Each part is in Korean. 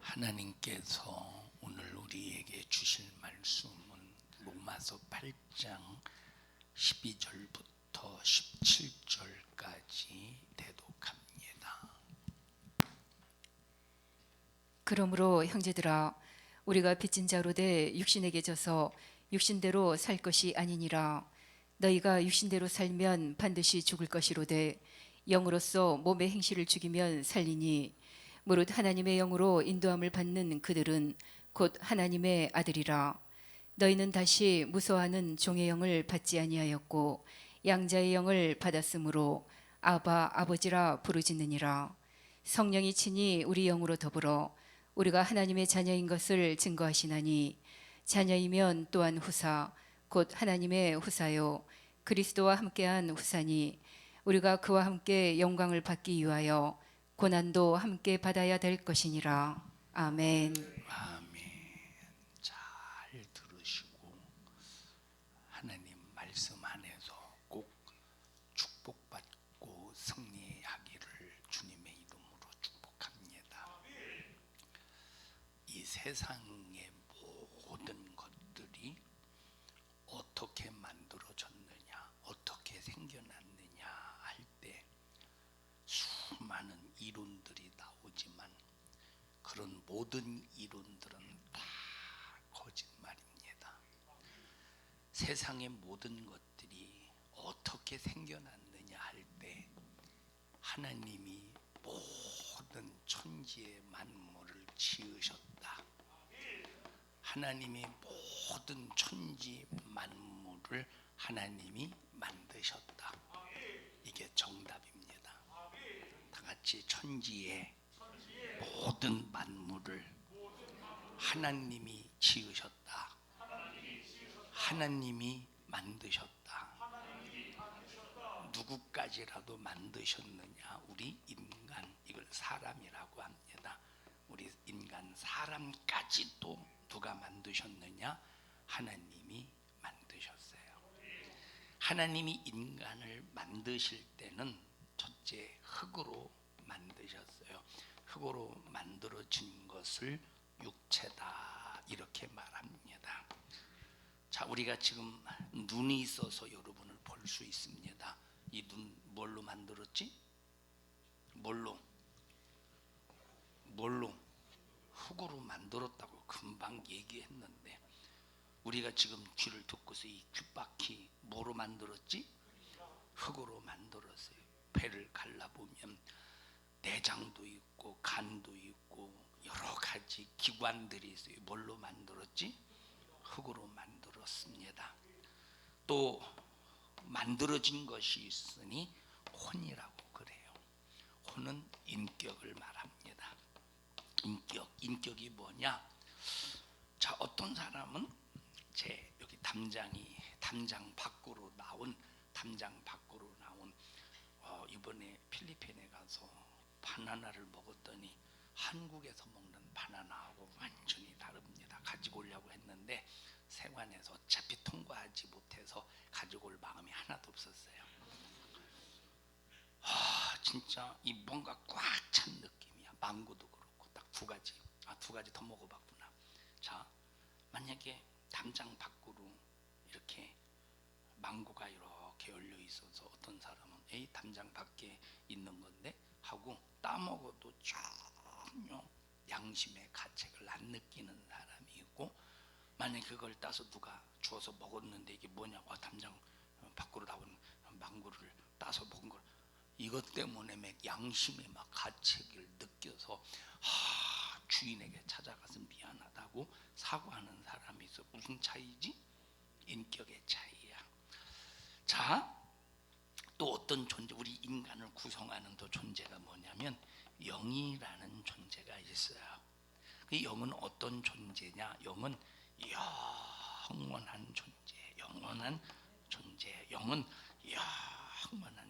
하나님께서 오늘 우리에게 주실 말씀은 로마서 8장 12절부터 17절까지 대독합니다. 그러므로 형제들아, 우리가 빚진 자로 돼 육신에게 져서 육신대로 살 것이 아니니라. 너희가 육신대로 살면 반드시 죽을 것이로되 영으로서 몸의 행실을 죽이면 살리니, 무릇 하나님의 영으로 인도함을 받는 그들은 곧 하나님의 아들이라. 너희는 다시 무서워하는 종의 영을 받지 아니하였고 양자의 영을 받았으므로 아바 아버지라 부르짖느니라. 성령이 친히 우리 영으로 더불어 우리가 하나님의 자녀인 것을 증거하시나니, 자녀이면 또한 후사 곧 하나님의 후사요 그리스도와 함께한 후사니, 우리가 그와 함께 영광을 받기 위하여 고난도 함께 받아야 될 것이니라. 아멘. 아멘. 잘 들으시고 하나님 말씀 안에서 꼭 축복받고 승리하기를 주님의 이름으로 축복합니다. 이 세상의 모든 것들이 어떻게 만들어졌느냐, 어떻게 생겨났느냐 할 때 수많은 이론들이 나오지만 그런 모든 이론들은 다 거짓말입니다. 세상의 모든 것들이 어떻게 생겨났느냐 할 때 하나님이 모든 천지의 만물을 지으셨다. 하나님이 모든 천지 만물을 하나님이 만드셨다. 이게 정답입니다. 다 같이 천지의 모든 만물을 하나님이 지으셨다. 하나님이 만드셨다. 누구까지라도 만드셨느냐? 우리 인간, 이걸 사람이라고 합니다. 우리 인간 사람까지도 누가 만드셨느냐? 하나님이 만드셨어요. 하나님이 인간을 만드실 때는 첫째 흙으로 만드셨어요. 흙으로 만들어진 것을 육체다 이렇게 말합니다. 자, 우리가 지금 눈이 있어서 여러분을 볼 수 있습니다. 이 눈 뭘로 만들었지? 뭘로? 흙으로 만들었다고 금방 얘기했는데, 우리가 지금 귀를 듣고서 이 귓바퀴 뭐로 만들었지? 흙으로 만들었어요. 배를 갈라보면 내장도 있고 간도 있고 여러 가지 기관들이 있어요. 뭘로 만들었지? 흙으로 만들었습니다. 또 만들어진 것이 있으니 혼이라고 그래요. 혼은 인격을 말합니다. 인격이 뭐냐? 자, 어떤 사람은 제 여기 담장 밖으로 나온 이번에 필리핀에 가서 바나나를 먹었더니 한국에서 먹는 바나나하고 완전히 다릅니다. 가지고 오려고 했는데 세관에서 어차피 통과하지 못해서 가지고 올 마음이 하나도 없었어요. 진짜 이 뭔가 꽉 찬 느낌이야. 망고도 그렇고 딱 두 가지 더 먹어봤구나. 자, 만약에 담장 밖으로 이렇게 망고가 이렇게 열려 있어서 어떤 사람은 에이 담장 밖에 있는 건데 하고 따먹어도 전혀 양심의 가책을 안 느끼는 사람이 있고, 만약에 그걸 따서 누가 주워서 먹었는데 이게 뭐냐고, 담장 밖으로 나온 망고를 따서 먹은 걸 이것 때문에 막 양심의 막 가책을 느껴서 주인에게 찾아가서 미안하다고 사과하는 사람이 있어. 무슨 차이지? 인격의 차이야. 자, 또 어떤 존재, 우리 인간을 구성하는 또 존재가 뭐냐면 영이라는 존재가 있어요. 그 영은 어떤 존재냐? 영은 영원한 존재, 영은 영원한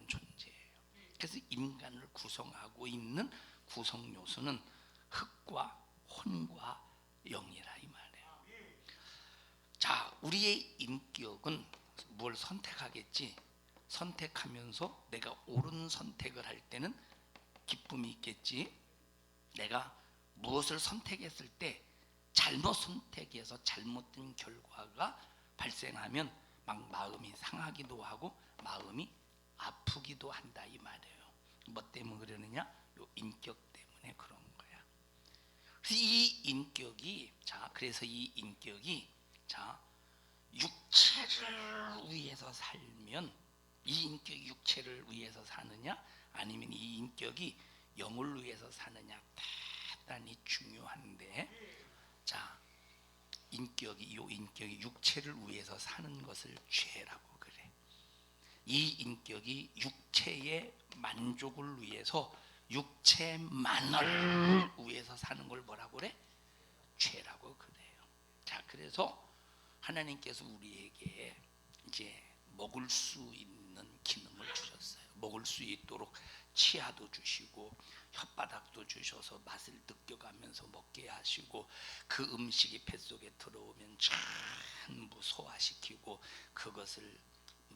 존재예요. 그래서 인간을 구성하고 있는 구성 요소는 흙과 혼과 영이라 이 말이에요. 자, 우리의 인격은 뭘 선택하겠지? 선택하면서 내가 옳은 선택을 할 때는 기쁨이 있겠지. 내가 무엇을 선택했을 때 잘못 선택해서 잘못된 결과가 발생하면 막 마음이 상하기도 하고 마음이 아프기도 한다 이 말이에요. 뭐 때문에 그러느냐? 요 인격 때문에 그런 거야. 그래서 이 인격이 그래서 이 인격이 육체를 위해서 살면 이 인격이 육체를 위해서 사느냐 아니면 이 인격이 영을 위해서 사느냐 대단히 중요한데 인격이 육체를 위해서 사는 것을 죄라고 그래. 이 인격이 육체의 만족을 위해서 육체만을 위해서 사는 걸 뭐라고 그래? 죄라고 그래요. 그래서 하나님께서 우리에게 이제 먹을 수 있는 기능을 주셨어요. 먹을 수 있도록 치아도 주시고 혓바닥도 주셔서 맛을 느껴가면서 먹게 하시고 그 음식이 뱃속에 들어오면 전부 소화시키고 그것을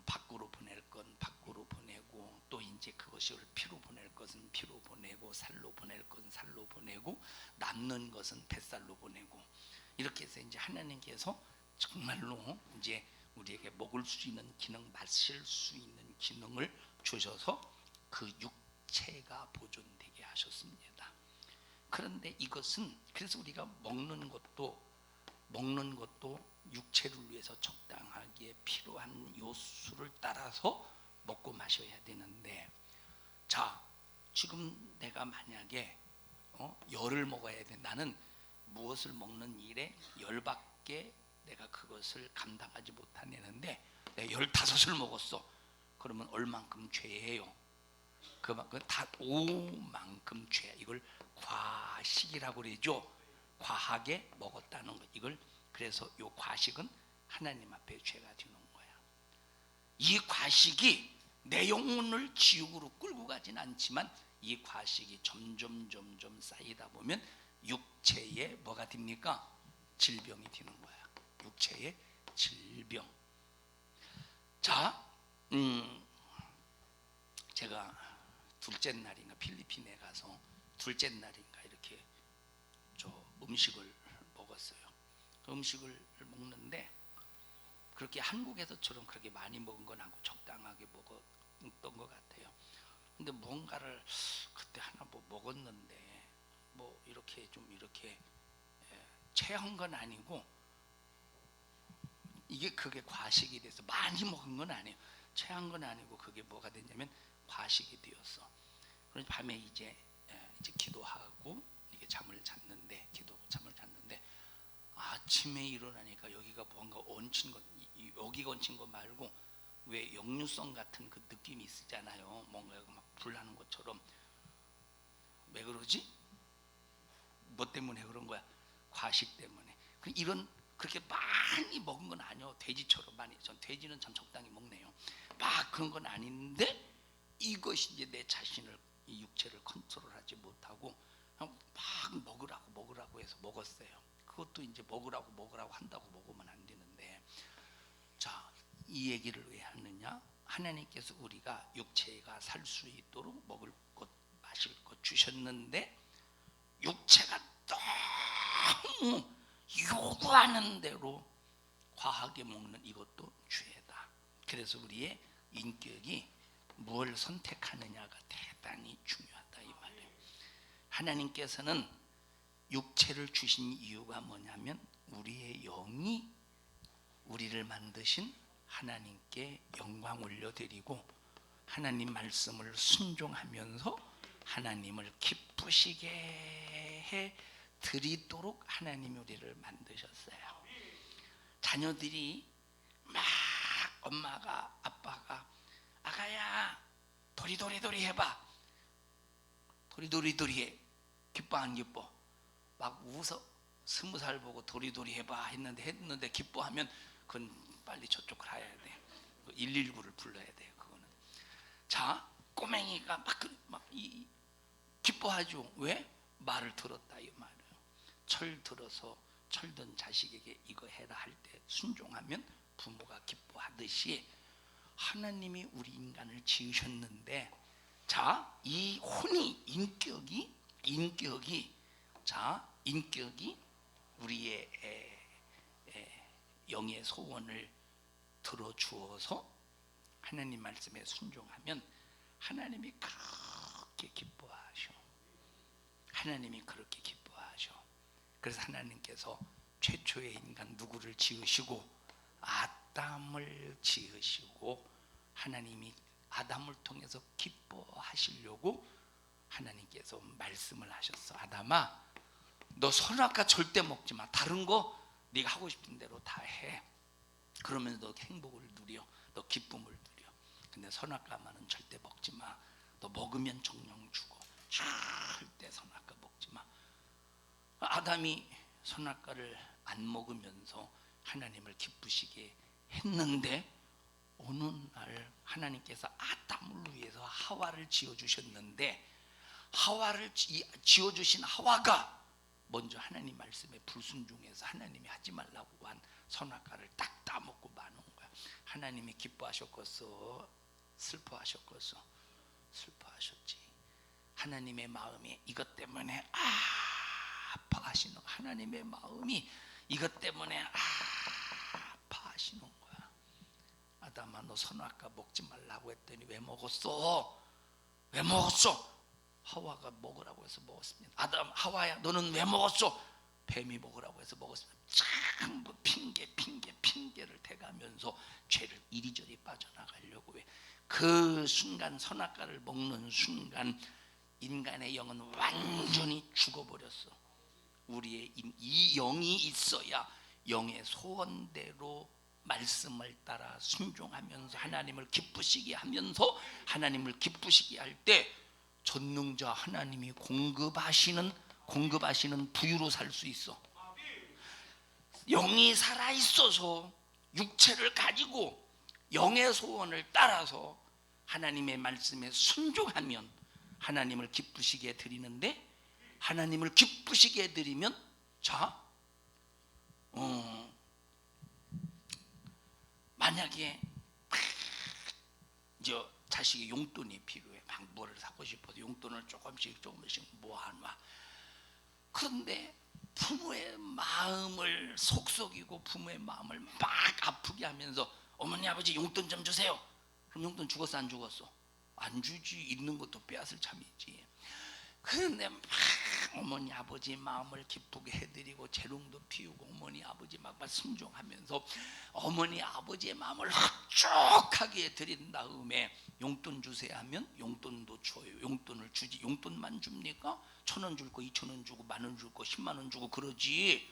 밖으로 보낼 건 밖으로 보내고 또 이제 그것을 피로 보낼 것은 피로 보내고 살로 보낼 건 살로 보내고 남는 것은 뱃살로 보내고 이렇게 해서 이제 하나님께서 정말로 이제 우리에게 먹을 수 있는 기능, 마실 수 있는 기능을 주셔서 그 육체가 보존되게 하셨습니다. 그런데 이것은 그래서 우리가 먹는 것도 육체를 위해서 적당하게 필요한 요소를 따라서 먹고 마셔야 되는데 지금 내가 만약에 열을 먹어야 돼. 나는 무엇을 먹는 일에 열밖에 내가 그것을 감당하지 못하는데 내가 15을 먹었어. 그러면 얼만큼 죄예요? 그만큼 다 오만큼 죄. 이걸 과식이라고 그러죠. 과하게 먹었다는 거. 이걸 그래서 요 과식은 하나님 앞에 죄가 되는 거야. 이 과식이 내 영혼을 지옥으로 끌고 가진 않지만 이 과식이 점점 쌓이다 보면 육체에 뭐가 됩니까? 질병이 되는 거야. 육체의 질병. 제가 둘째 날인가 필리핀에 가서 둘째 날인가 이렇게 음식을 먹었어요. 음식을 먹는데 그렇게 한국에서처럼 그렇게 많이 먹은 건 아니고 적당하게 먹었던 것 같아요. 근데 뭔가를 그때 하나 먹었는데 이렇게 좀 이렇게 체한 건 아니고 그게 과식이 돼서 많이 먹은 건 아니에요. 체한 건 아니고 그게 뭐가 됐냐면 과식이 되었어. 그래서 밤에 이제 기도하고 이게 잠을 잤는데 아침에 일어나니까 여기가 뭔가 얹힌 것, 여기가 얹힌 거 말고 왜 역류성 같은 그 느낌이 있잖아요. 뭔가 막 불나는 것처럼. 왜 그러지? 뭐 때문에 그런 거야? 과식 때문에. 그렇게 많이 먹은 건 아니요. 돼지처럼 많이. 전 돼지는 참 적당히 먹네요. 막 그런 건 아닌데 이것이 이제 내 자신을 이 육체를 컨트롤하지 못하고 그냥 막 먹으라고 해서 먹었어요. 그것도 이제 먹으라고 한다고 먹으면 안 되는데 이 얘기를 왜 하느냐? 하나님께서 우리가 육체가 살 수 있도록 먹을 것 마실 것 주셨는데 육체가 너무 요구하는 대로 과하게 먹는 이것도 죄다. 그래서 우리의 인격이 뭘 선택하느냐가 대단히 중요하다 이 말이에요. 하나님께서는 육체를 주신 이유가 뭐냐면 우리의 영이 우리를 만드신 하나님께 영광 올려드리고 하나님 말씀을 순종하면서 하나님을 기쁘시게 해 드리도록 하나님이 우리를 만드셨어요. 자녀들이 막 엄마가 아빠가 아가야 도리도리 해봐. 도리도리 해. 기뻐 안 기뻐? 막 웃어. 20살 보고 도리도리 해봐 했는데 기뻐하면 그건 빨리 저쪽 가야 돼. 119를 불러야 돼요. 그거는. 꼬맹이가 막 기뻐하죠. 왜? 말을 들었다 이 말이에요. 철든 자식에게 이거 해라 할 때 순종하면 부모가 기뻐하듯이 하나님이 우리 인간을 지으셨는데 이 혼이 인격이 자, 인격이 우리의 영의 소원을 들어주어서 하나님 말씀에 순종하면 하나님이 그렇게 기뻐하셔. 하나님이 그렇게 기뻐하셔. 그래서 하나님께서 최초의 인간 누구를 지으시고 아담을 지으시고 하나님이 아담을 통해서 기뻐하시려고 하나님께서 말씀을 하셨어. 아담아, 너 선악과 절대 먹지 마. 다른 거 네가 하고 싶은 대로 다 해. 그러면서 너 행복을 누려. 너 기쁨을 누려. 근데 선악과만은 절대 먹지 마. 너 먹으면 정령 죽어. 절대 선악과 먹지 마. 아담이 선악과를 안 먹으면서 하나님을 기쁘시게 했는데 어느 날 하나님께서 아담을 위해서 하와를 지어주셨는데 하와를 지어주신 하와가 먼저 하나님 말씀에 불순종해서 하나님이 하지 말라고 한 선악과를 딱 따먹고 마는 거야. 하나님이 기뻐하셨겠어? 슬퍼하셨겠어? 슬퍼하셨지. 하나님의 마음이 이것 때문에 아파하시는, 하나님의 마음이 이것 때문에 아파하시는 거야. 아담아, 너 선악과 먹지 말라고 했더니 왜 먹었어? 왜 먹었어? 하와가 먹으라고 해서 먹었습니다. 아담, 하와야, 너는 왜 먹었어? 뱀이 먹으라고 해서 먹었습니다. 전부 핑계를 대가면서 죄를 이리저리 빠져나가려고 해. 그 순간, 선악과를 먹는 순간 인간의 영은 완전히 죽어버렸어. 우리의 이 영이 있어야 영의 소원대로 말씀을 따라 순종하면서 하나님을 기쁘시게 하면서 하나님을 기쁘시게 할 때 전능자 하나님이 공급하시는 부유로 살 수 있어. 영이 살아 있어서 육체를 가지고 영의 소원을 따라서 하나님의 말씀에 순종하면 하나님을 기쁘시게 드리는데, 하나님을 기쁘시게 드리면 자, 만약에 저 자식이 용돈이 필요해. 막 뭐를 사고 싶어서 용돈을 조금씩 모아놔. 그런데 부모의 마음을 속썩이고 부모의 마음을 막 아프게 하면서 어머니 아버지 용돈 좀 주세요. 그럼 용돈 죽었어 안 죽었어? 안 주지. 있는 것도 빼앗을 참이지. 그런데 막 어머니 아버지 마음을 기쁘게 해드리고 재롱도 피우고 어머니 아버지 막 순종하면서 어머니 아버지의 마음을 흡족하게 드린 다음에 용돈 주세요 하면 용돈도 줘요. 용돈을 주지. 용돈만 줍니까? 1,000원 줄 거 2,000원 주고 10,000원 줄 거 100,000원 주고 그러지.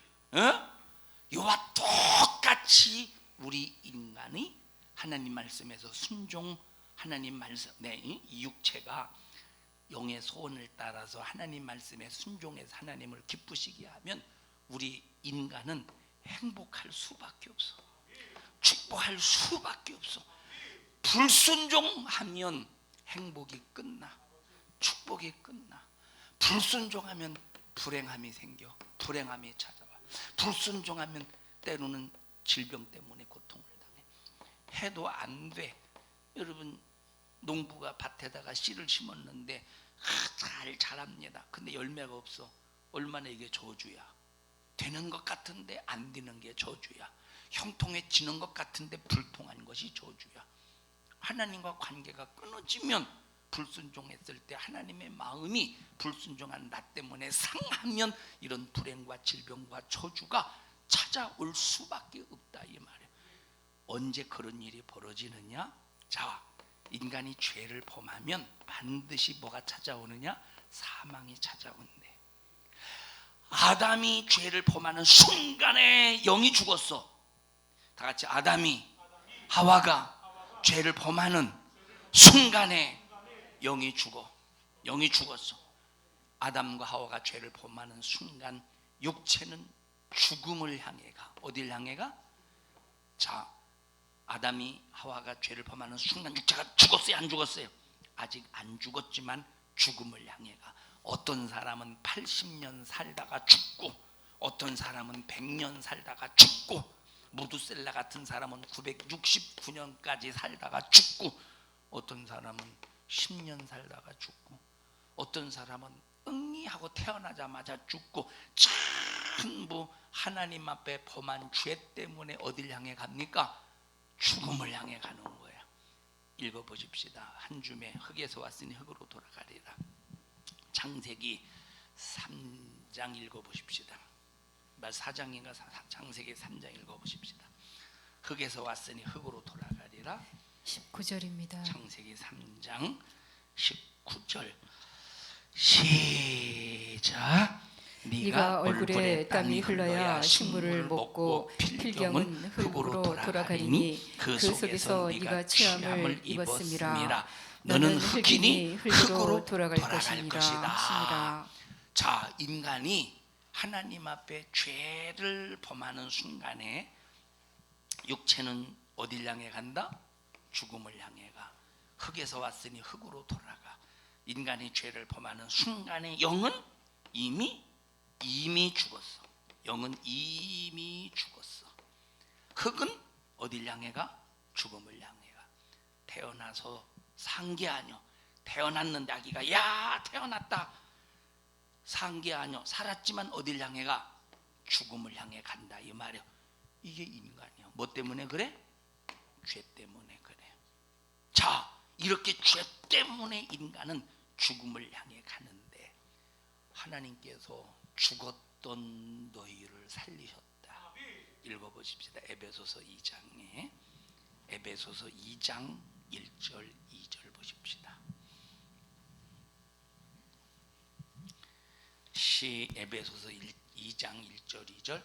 이와 똑같이 우리 인간이 하나님 말씀에서 순종, 하나님 말씀, 이 육체가 영의 소원을 따라서 하나님 말씀에 순종해서 하나님을 기쁘시게 하면 우리 인간은 행복할 수밖에 없어. 축복할 수밖에 없어. 불순종하면 행복이 끝나. 축복이 끝나. 불순종하면 불행함이 생겨. 불행함이 찾아와. 불순종하면 때로는 질병 때문에 고통을 당해. 해도 안 돼. 여러분, 농부가 밭에다가 씨를 심었는데 잘 자랍니다. 근데 열매가 없어. 얼마나 이게 저주야. 되는 것 같은데 안 되는 게 저주야. 형통해지는 것 같은데 불통한 것이 저주야. 하나님과 관계가 끊어지면, 불순종했을 때 하나님의 마음이 불순종한 나 때문에 상하면 이런 불행과 질병과 저주가 찾아올 수밖에 없다 이 말이에요. 언제 그런 일이 벌어지느냐? 자, 인간이 죄를 범하면 반드시 뭐가 찾아오느냐? 사망이 찾아온대. 아담이 죄를 범하는 순간에 영이 죽었어. 다 같이 아담이 하와가 죄를 범하는 순간에 영이 죽었어. 아담과 하와가 죄를 범하는 순간 육체는 죽음을 향해 가. 어딜 향해 가? 자, 아담이 하와가 죄를 범하는 순간 육체가 죽었어요 안 죽었어요? 아직 안 죽었지만 죽음을 향해 가. 어떤 사람은 80년 살다가 죽고 어떤 사람은 100년 살다가 죽고 무두셀라 같은 사람은 969년까지 살다가 죽고 어떤 사람은 10년 살다가 죽고 어떤 사람은 응이 하고 태어나자마자 죽고 전부 하나님 앞에 범한 죄 때문에 어딜 향해 갑니까? 죽음을 향해 가는 거예요. 읽어보십시다. 한 줌에 흙에서 왔으니 흙으로 돌아가리라. 창세기 3장 읽어보십시다. 4장인가 창세기 3장 읽어보십시다. 흙에서 왔으니 흙으로 돌아가리라. 19절입니다. 창세기 3장 19절 시작. 네가 얼굴에 땀이 흘러야 식물을 먹고 필경은 흙으로 돌아가리니 그 속에서 네가 취함을 입었음이라. 너는 흙이니 흙으로 돌아갈 것이니라. 자, 인간이 하나님 앞에 죄를 범하는 순간에 육체는 어딜 향해 간다? 죽음을 향해 가. 흙에서 왔으니 흙으로 돌아가. 인간이 죄를 범하는 순간에 영은 이미 죽었어. 영은 이미 죽었어. 흙은 어딜 향해 가? 죽음을 향해 가. 태어나서 산 게 아니요. 태어났는데 아기가 야 태어났다. 산 게 아니요. 살았지만 어딜 향해 가? 죽음을 향해 간다 이 말이요. 이게 인간이요. 뭐 때문에 그래? 죄 때문에 그래. 자, 이렇게 죄 때문에 인간은 죽음을 향해 가는데 하나님께서 죽었던 너희를 살리셨다. 읽어보십시다. 에베소서 2장에 에베소서 2장 1절 2절 보십시다. 에베소서 2장 1절 2절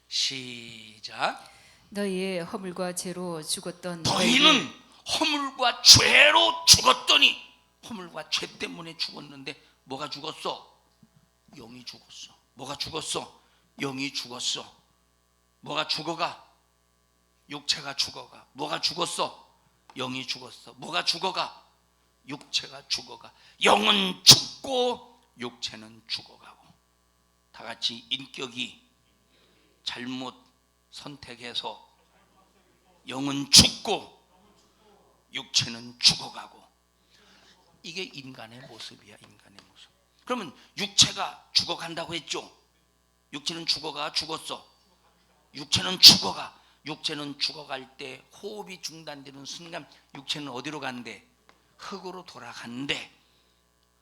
시작. 너희의 허물과 죄로 죽었던 너희는 허물과 죄로 죽었더니 허물과 죄 때문에 죽었는데 뭐가 죽었어? 영이 죽었어. 뭐가 죽었어? 영이 죽었어. 뭐가 죽어가? 육체가 죽어가. 뭐가 죽었어? 영이 죽었어. 뭐가 죽어가? 육체가 죽어가. 영은 죽고 육체는 죽어가고. 다 같이 인격이 잘못 선택해서 영은 죽고 육체는 죽어가고. 이게 인간의 모습이야. 인간의 모습. 그러면 육체가 죽어간다고 했죠. 육체는 죽었어. 육체는 죽어가. 육체는 죽어갈 때 호흡이 중단되는 순간 육체는 어디로 간대? 흙으로 돌아간대.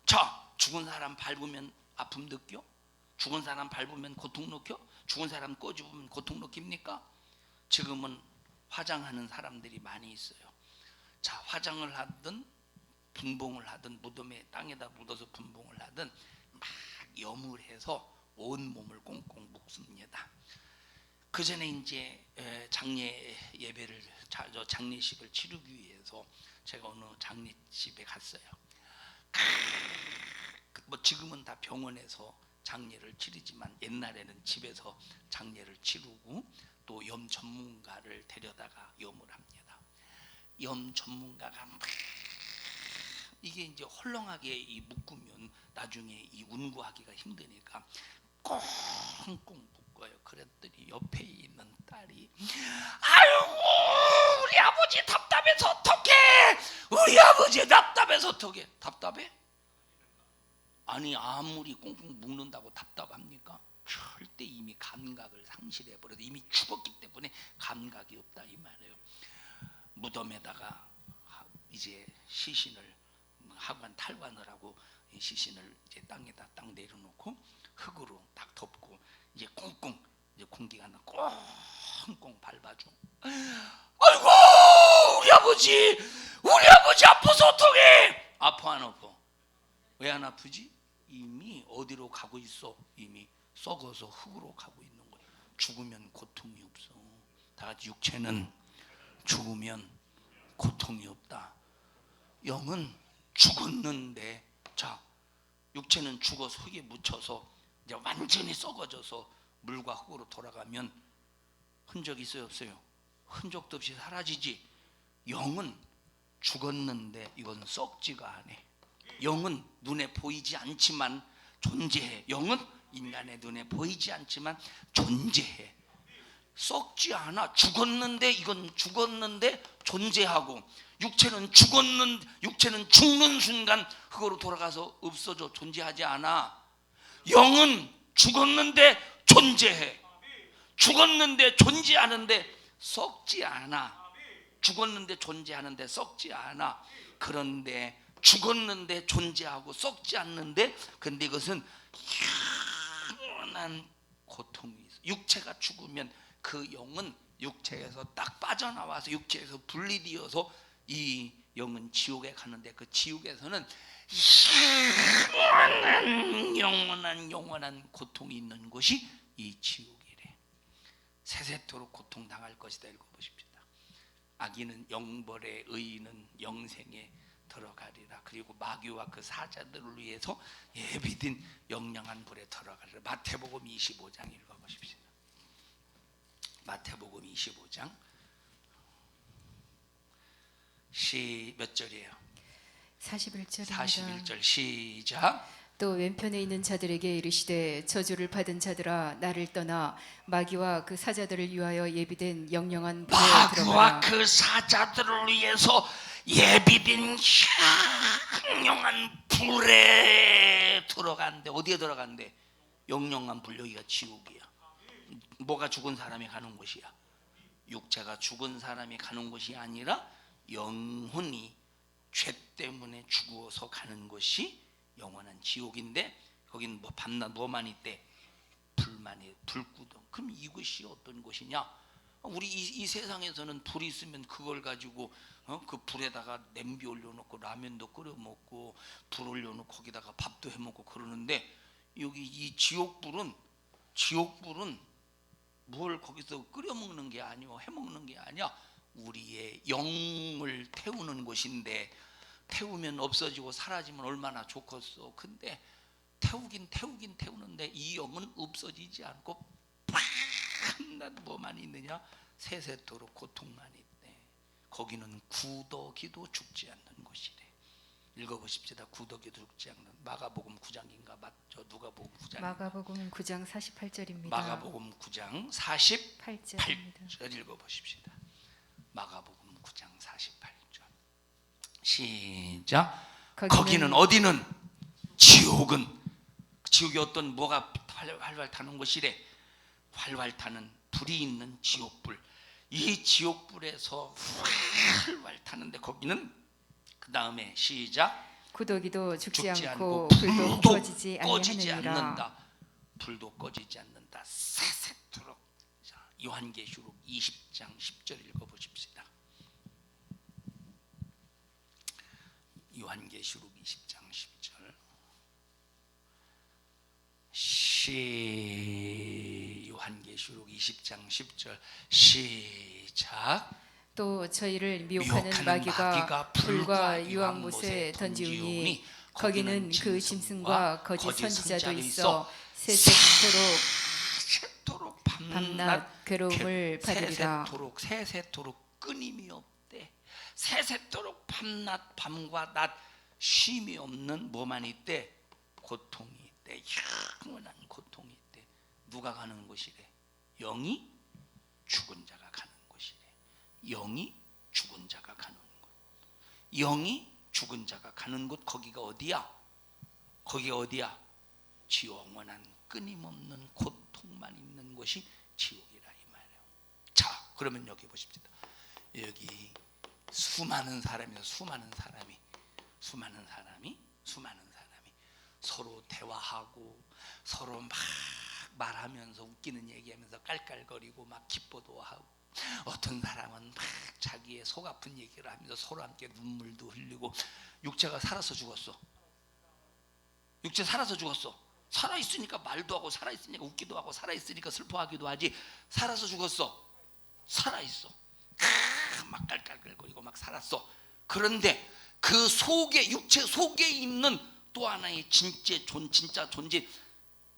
자, 죽은 사람 밟으면 아픔 느껴? 죽은 사람 밟으면 고통 느껴? 죽은 사람 꼬집으면 고통 느낍니까? 지금은 화장하는 사람들이 많이 있어요. 자, 화장을 하든 분봉을 하든 무덤에 땅에다 묻어서 분봉을 하든 막 염을 해서 온 몸을 꽁꽁 묶습니다. 그 전에 이제 장례 예배를 장례식을 치르기 위해서 제가 어느 장례집에 갔어요. 뭐 지금은 다 병원에서 장례를 치르지만 옛날에는 집에서 장례를 치르고 또 염 전문가를 데려다가 염을 합니다. 염 전문가가 막 이게 이제 헐렁하게 이 묶으면 나중에 이 운구하기가 힘드니까 꽁꽁 묶어요. 그랬더니 옆에 있는 딸이 아이고 우리 아버지 답답해서 어떡해. 우리 아버지 답답해서 어떡해. 답답해? 아니 아무리 꽁꽁 묶는다고 답답합니까? 절대 이미 감각을 상실해버려도 이미 죽었기 때문에 감각이 없다 이 말이에요. 무덤에다가 이제 시신을 하관 탈관을 하고 시신을 이제 땅에다 딱 내려놓고 흙으로 딱 덮고 이제 꽁꽁 이제 공기가 나 꽁꽁 밟아줘. 아이고 우리 아버지 아파서 어떡해. 아파 안 아파? 왜 안 아프지? 이미 어디로 가고 있어? 이미 썩어서 흙으로 가고 있는 거야. 죽으면 고통이 없어. 다 같이 육체는 죽으면 고통이 없다. 영은 죽었는데, 자, 육체는 죽어서 흙에 묻혀서 이제 완전히 썩어져서 물과 흙으로 돌아가면 흔적이 있어요, 없어요? 흔적도 없이 사라지지. 영은 죽었는데 이건 썩지가 않아. 영은 눈에 보이지 않지만 존재해. 영은 인간의 눈에 보이지 않지만 존재해. 썩지 않아. 죽었는데, 이건 죽었는데 존재하고, 육체는 죽는 순간 흙으로 돌아가서 없어져 존재하지 않아. 영은 죽었는데 존재해. 죽었는데 존재하는데 썩지 않아. 죽었는데 존재하는데 썩지 않아. 그런데 죽었는데 존재하고 썩지 않는데, 근데 이것은 영원한 고통이 있어. 육체가 죽으면 그 영은 육체에서 딱 빠져나와서 육체에서 분리되어서 이 영은 지옥에 가는데, 그 지옥에서는 영원한 고통이 있는 곳이 이 지옥이래. 세세토록 고통당할 것이다. 읽어보십시다. 악인은 영벌에, 의인은 영생에 들어가리라. 그리고 마귀와 그 사자들을 위해서 예비된 영영한 불에 들어가리라. 마태복음 25장 읽어보십시다. 마태복음 25장 몇 절이에요? 41절입니다. 41절 시작. 또 왼편에 있는 자들에게 이르시되 저주를 받은 자들아 나를 떠나 마귀와 그 사자들을 위하여 예비된 영영한 불에 마귀와 들어가라. 그 사자들을 위해서 예비된 영영한 불에 들어간대. 어디에 들어간대? 영영한 불. 여기가 지옥이야. 뭐가 죽은 사람이 가는 곳이야? 육체가 죽은 사람이 가는 곳이 아니라 영혼이 죄 때문에 죽어서 가는 곳이 영원한 지옥인데, 거긴 뭐 밤낮 뭐만 있대? 불만이, 불구덩. 그럼 이것이 어떤 곳이냐? 우리 이 세상에서는 불이 있으면 그걸 가지고 그 불에다가 냄비 올려놓고 라면도 끓여 먹고, 불 올려놓고 거기다가 밥도 해 먹고 그러는데, 여기 이 지옥불은 뭘 거기서 끓여 먹는 게 아니고 해 먹는 게 아니야. 우리의 영을 태우는 곳인데, 태우면 없어지고 사라지면 얼마나 좋겠어. 근데 태우는데 이 영은 없어지지 않고 밤낮 뭐만 있느냐? 세세토록 고통만 있대. 거기는 구더기도 죽지 않는 곳이래. 읽어보십시다. 구더기도 죽지 않는. 마가복음 9장인가 맞죠? 누가복음 9장. 마가복음 9장 48절입니다. 마가복음 9장 48절 8절입니다. 읽어보십시다. 마가복음 9장 48절 시작. 거기는 어디는? 지옥은. 지옥이 어떤 뭐가 활활 타는 곳이래. 활활 타는 불이 있는 지옥불. 이 지옥불에서 활활 타는데, 거기는 그 다음에 시작. 구더기도 죽지 않고 불도 불도 꺼지지 꺼지지 아니하느니라. 않는다. 불도 꺼지지 않는다. 세세토록. 요한계시록 20장 10절 읽어보십시다. 요한계시록 20장 10절 요한계시록 20장 10절 시작. 또 저희를 미혹하는 마귀가 불과 유황못에 던지우니 거기는 그 짐승과 거짓 선지자도 있어 세세토록 밤낮 괴로움을 받으리라. 세세토록 끊임이 없대. 세세토록 밤낮, 밤과 낮 쉼이 없는 뭐만 있대? 고통이 있대. 영원한 고통이 있대. 누가 가는 곳이래? 영이 죽은 자가 가는 곳이래. 영이 죽은 자가 가는 곳. 영이 죽은 자가 가는 곳. 거기가 어디야? 거기가 어디야? 영원한 끊임없는 고통만 있는 곳이 지옥이라 이 말이에요. 자, 그러면 여기 보십시다. 여기 수많은 사람이 서로 대화하고 서로 막 말하면서 웃기는 얘기하면서 깔깔거리고 막 기뻐도 하고, 어떤 사람은 막 자기의 속 아픈 얘기를 하면서 서로 함께 눈물도 흘리고. 육체가 살아서 죽었어. 육체 살아서 죽었어. 살아있으니까 말도 하고, 살아있으니까 웃기도 하고, 살아있으니까 슬퍼하기도 하지. 살아서 죽었어. 살아있어. 막 깔깔거리고 막 살았어. 그런데 그 속에, 육체 속에 있는 또 하나의 진짜 존재,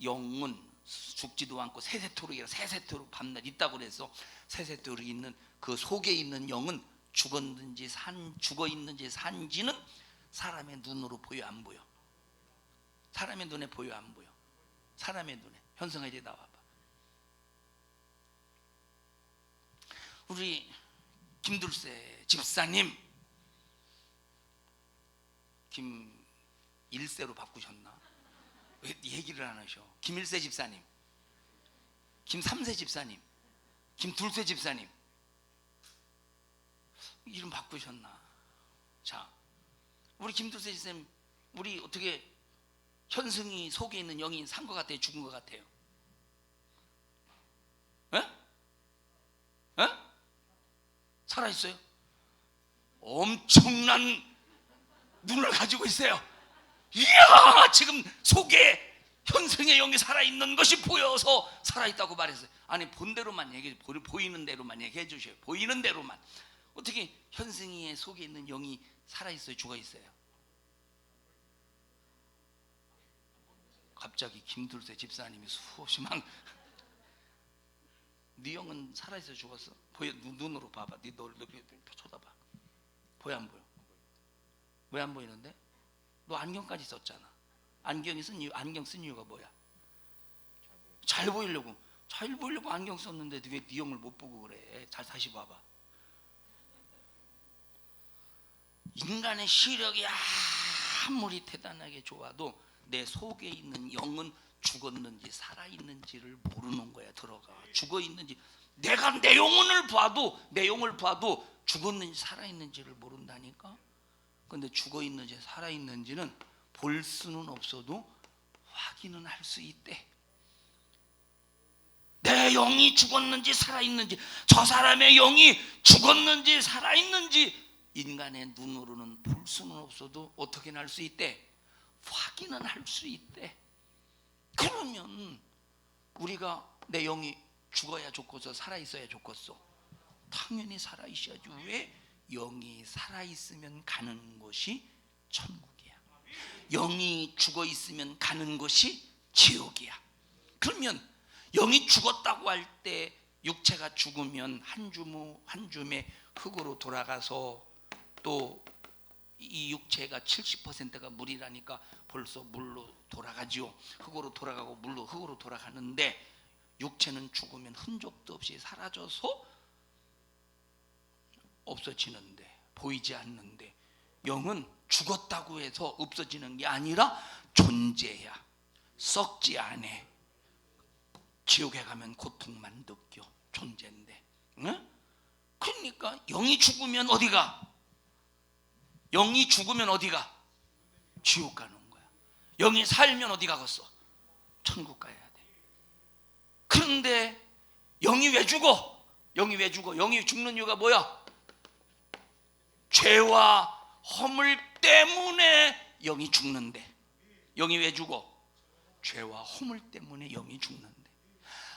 영은 죽지도 않고 세세토록 밤낮 있다고 그래서 세세토록 있는 그 속에 있는 영은 죽었는지 산지는 사람의 눈으로 보여 안 보여? 사람의 눈에 보여 안 보여? 사람의 눈에. 현성아 이제 나와봐. 우리 김둘세 집사님 김 1세로 바꾸셨나? 왜 얘기를 안 하셔? 김일세 집사님, 김 3세 집사님, 김 둘세 집사님 이름 바꾸셨나? 자, 우리 김둘세 집사님 우리 어떻게 현승이 속에 있는 영이 산 것 같아요? 죽은 것 같아요? 에? 에? 살아있어요? 엄청난 눈을 가지고 있어요. 이야, 지금 속에 현승의 영이 살아있는 것이 보여서 살아있다고 말했어요. 아니, 본대로만 얘기해, 보이는 대로만 얘기해 주셔요. 보이는 대로만. 어떻게 현승이의 속에 있는 영이 살아있어요? 죽어있어요? 갑자기 김둘세 집사님이 수시만 네 영은 살아있어 죽었어? 보여? 눈으로 봐봐. 네 너 쳐다봐. 보여 안 보여? 왜 안 보이는데? 너 안경까지 썼잖아. 안경 쓴 이유가 뭐야? 잘 보이려고 안경 썼는데 왜 네 영을 못 보고 그래? 잘 다시 봐봐. 인간의 시력이 아무리 대단하게 좋아도 내 속에 있는 영은 죽었는지 살아있는지를 모르는 거야. 들어가. 죽어있는지, 내가 내 영혼을 봐도 죽었는지 살아있는지를 모른다니까. 근데 죽어있는지 살아있는지는 볼 수는 없어도 확인은 할 수 있대. 내 영이 죽었는지 살아있는지, 저 사람의 영이 죽었는지 살아있는지 인간의 눈으로는 볼 수는 없어도 어떻게는 할 수 있대? 확인은 할 수 있대. 그러면 우리가 내 영이 죽어야 좋겠어, 살아있어야 좋겠어? 당연히 살아있어야지. 왜? 영이 살아있으면 가는 곳이 천국이야. 영이 죽어있으면 가는 곳이 지옥이야. 그러면 영이 죽었다고 할 때 육체가 죽으면 한 줌의 흙으로 돌아가서 또 이 육체가 70%가 물이라니까 벌써 물로 돌아가지요. 흙으로 돌아가고 흙으로 돌아가는데 육체는 죽으면 흔적도 없이 사라져서 없어지는데, 보이지 않는데, 영은 죽었다고 해서 없어지는 게 아니라 존재야. 썩지 않아. 지옥에 가면 고통만 느껴. 존재인데. 응? 그러니까 영이 죽으면 어디가? 영이 죽으면 어디가? 지옥 가는 거야. 영이 살면 어디 가겠어? 천국 가야 돼. 그런데 영이 왜 죽어? 영이 죽는 이유가 뭐야? 죄와 허물 때문에 영이 죽는데. 영이 왜 죽어? 죄와 허물 때문에 영이 죽는데.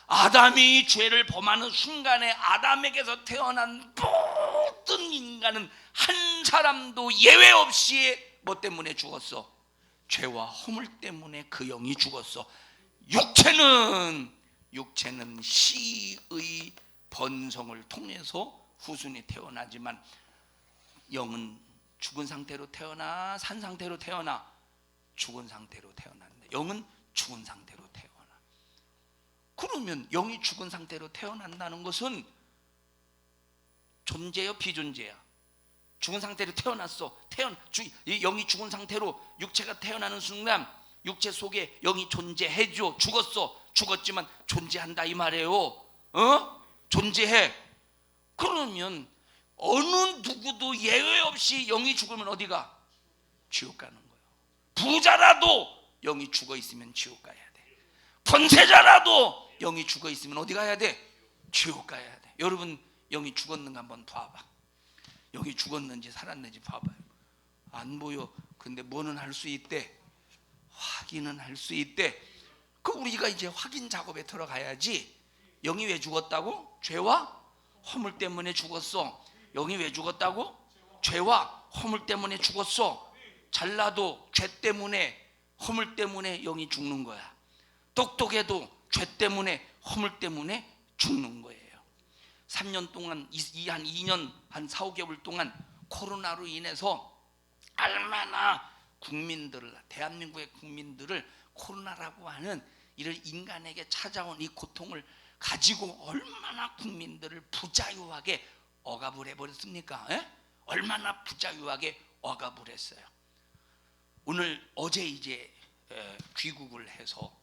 아담이 죄를 범하는 순간에 아담에게서 태어난 모든 인간은 한 사람도 예외 없이 뭐 때문에 죽었어? 죄와 허물 때문에 그 영이 죽었어. 육체는 시의 번성을 통해서 후순이 태어나지만 영은 죽은 상태로 태어나 산 상태로 태어나? 죽은 상태로 태어났는데 영은 죽은 상태로 태어나. 그러면 영이 죽은 상태로 태어난다는 것은 존재요, 비존재야? 죽은 상태로 태어났어. 영이 죽은 상태로 육체가 태어나는 순간 육체 속에 영이 존재해줘. 죽었지만 존재한다 이 말이에요. 존재해. 그러면 어느 누구도 예외 없이 영이 죽으면 어디가? 지옥 가는 거예요. 부자라도 영이 죽어 있으면 지옥 가야 돼. 권세자라도 영이 죽어 있으면 어디 가야 돼? 지옥 가야 돼. 여러분, 영이 죽었는가 한번 봐봐. 영이 죽었는지 살았는지 봐봐요. 안 보여. 근데 뭐는 할 수 있대? 확인은 할 수 있대. 그 우리가 이제 확인 작업에 들어가야지. 영이 왜 죽었다고? 죄와 허물 때문에 죽었어. 영이 왜 죽었다고? 죄와 허물 때문에 죽었어. 잘나도 죄 때문에 허물 때문에 영이 죽는 거야. 똑똑해도 죄 때문에 허물 때문에 죽는 거예요. 3년 동안, 한 2년, 한 4, 5개월 동안 코로나로 인해서 얼마나 대한민국의 국민들을 코로나라고 하는 이를 인간에게 찾아온 이 고통을 가지고 얼마나 국민들을 부자유하게 억압을 해버렸습니까? 예? 얼마나 부자유하게 억압을 했어요. 어제 이제 귀국을 해서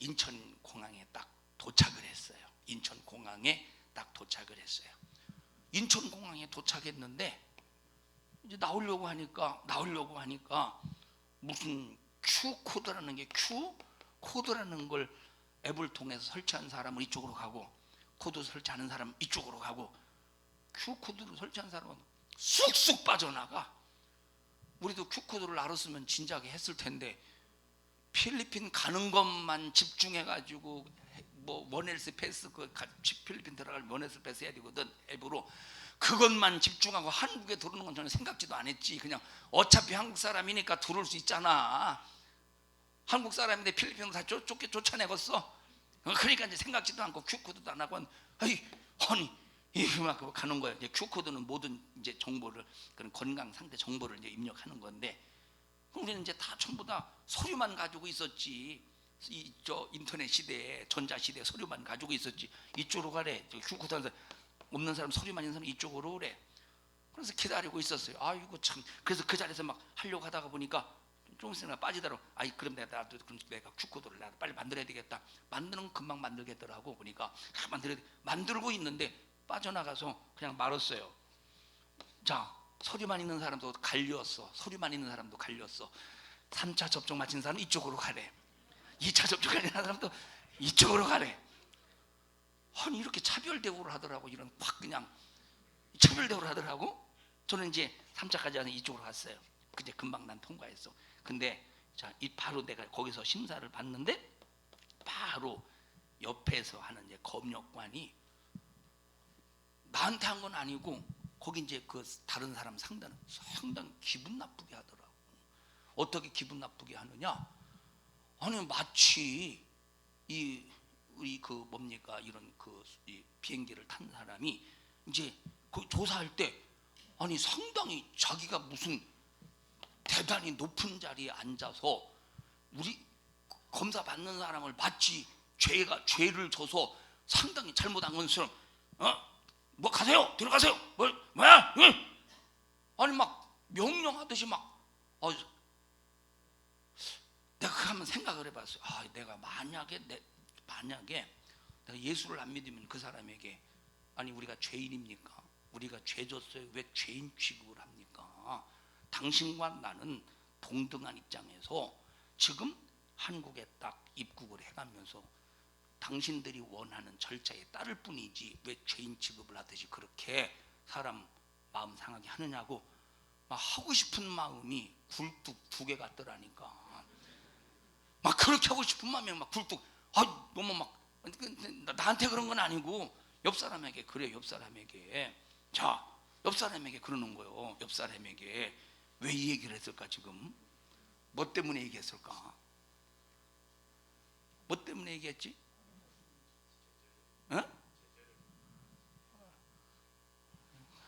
인천공항에 딱 도착을 했어요. 인천공항에 딱 도착을 했어요. 인천공항에 도착했는데 이제 나오려고 하니까 무슨 Q코드라는 게 Q코드라는 걸 앱을 통해서 설치한 사람은 이쪽으로 가고, 코드 설치하는 사람은 이쪽으로 가고, Q코드를 설치한 사람은 쑥쑥 빠져나가. 우리도 Q코드를 알았으면 진작에 했을 텐데 필리핀 가는 것만 집중해가지고 뭐 원헬스 패스, 필리핀 들어갈 원헬스 패스 해야 되거든. 앱으로 그것만 집중하고 한국에 들어오는 건 저는 생각지도 안 했지. 그냥 어차피 한국 사람이니까 들어올 수 있잖아. 한국 사람인데 필리핀으로 다 쫓아내겠어. 그러니까 이제 생각지도 않고 Q코드도 안 하고 아니 이만큼 가는 거예요. 이제 Q코드는 모든 이제 정보를, 그런 건강 상태 정보를 이제 입력하는 건데, 우리는 이제 다 전부 다 서류만 가지고 있었지. 저 인터넷 시대에, 전자 시대에 서류만 가지고 있었지. 이쪽으로 가래. Q코드 없는 사람, 서류만 있는 사람 이쪽으로 오래. 그래서 기다리고 있었어요. 아이고 참. 그래서 그 자리에서 막 하려고 하다가 보니까 좀 있으면 빠지더라고. 그럼 내가 Q코드를 나도 빨리 만들어야 되겠다. 만드는 금방 만들겠더라고. 보니까 만들고 있는데 빠져나가서 그냥 말았어요. 자, 서류만 있는 사람도 갈렸어. 3차 접종 마친 사람은 이쪽으로 가래. 2차 접종 마친 사람도 이쪽으로 가래. 아니 이렇게 차별 대우를 하더라고. 이런 확 그냥 차별 대우를 하더라고. 저는 이제 3차까지 와서 이쪽으로 갔어요. 그제 금방 난 통과했어. 근데 바로 내가 거기서 심사를 받는데 바로 옆에서 하는 이제 검역관이 나한테 한 건 아니고 거기 이제 그 다른 사람 상당히 기분 나쁘게 하더라고. 어떻게 기분 나쁘게 하느냐? 아니 마치 우리 이런 이 비행기를 탄 사람이 이제 그 조사할 때 아니 상당히 자기가 무슨 대단히 높은 자리에 앉아서 우리 검사 받는 사람을 마치 죄를 져서 상당히 잘못한 것처럼 뭐 가세요, 들어가세요, 뭐야? 아니 막 명령하듯이 내가 한번 생각을 해봤어요. 내가 만약에 내가 예수를 안 믿으면 그 사람에게 아니 우리가 죄인입니까? 우리가 죄 졌어요. 왜 죄인 취급을 합니까? 당신과 나는 동등한 입장에서 지금 한국에 딱 입국을 해가면서 당신들이 원하는 절차에 따를 뿐이지 왜 죄인 취급을 하듯이 그렇게 사람 마음 상하게 하느냐고 막 하고 싶은 마음이 굴뚝 2개 같더라니까. 막 그렇게 하고 싶은 마음이 막 굴뚝. 너무 막 나한테 그런 건 아니고 옆 사람에게 그래. 옆 사람에게 그러는 거예요. 옆 사람에게 왜 이 얘기를 했을까? 지금 뭐 때문에 얘기했을까? 뭐 때문에 얘기했지?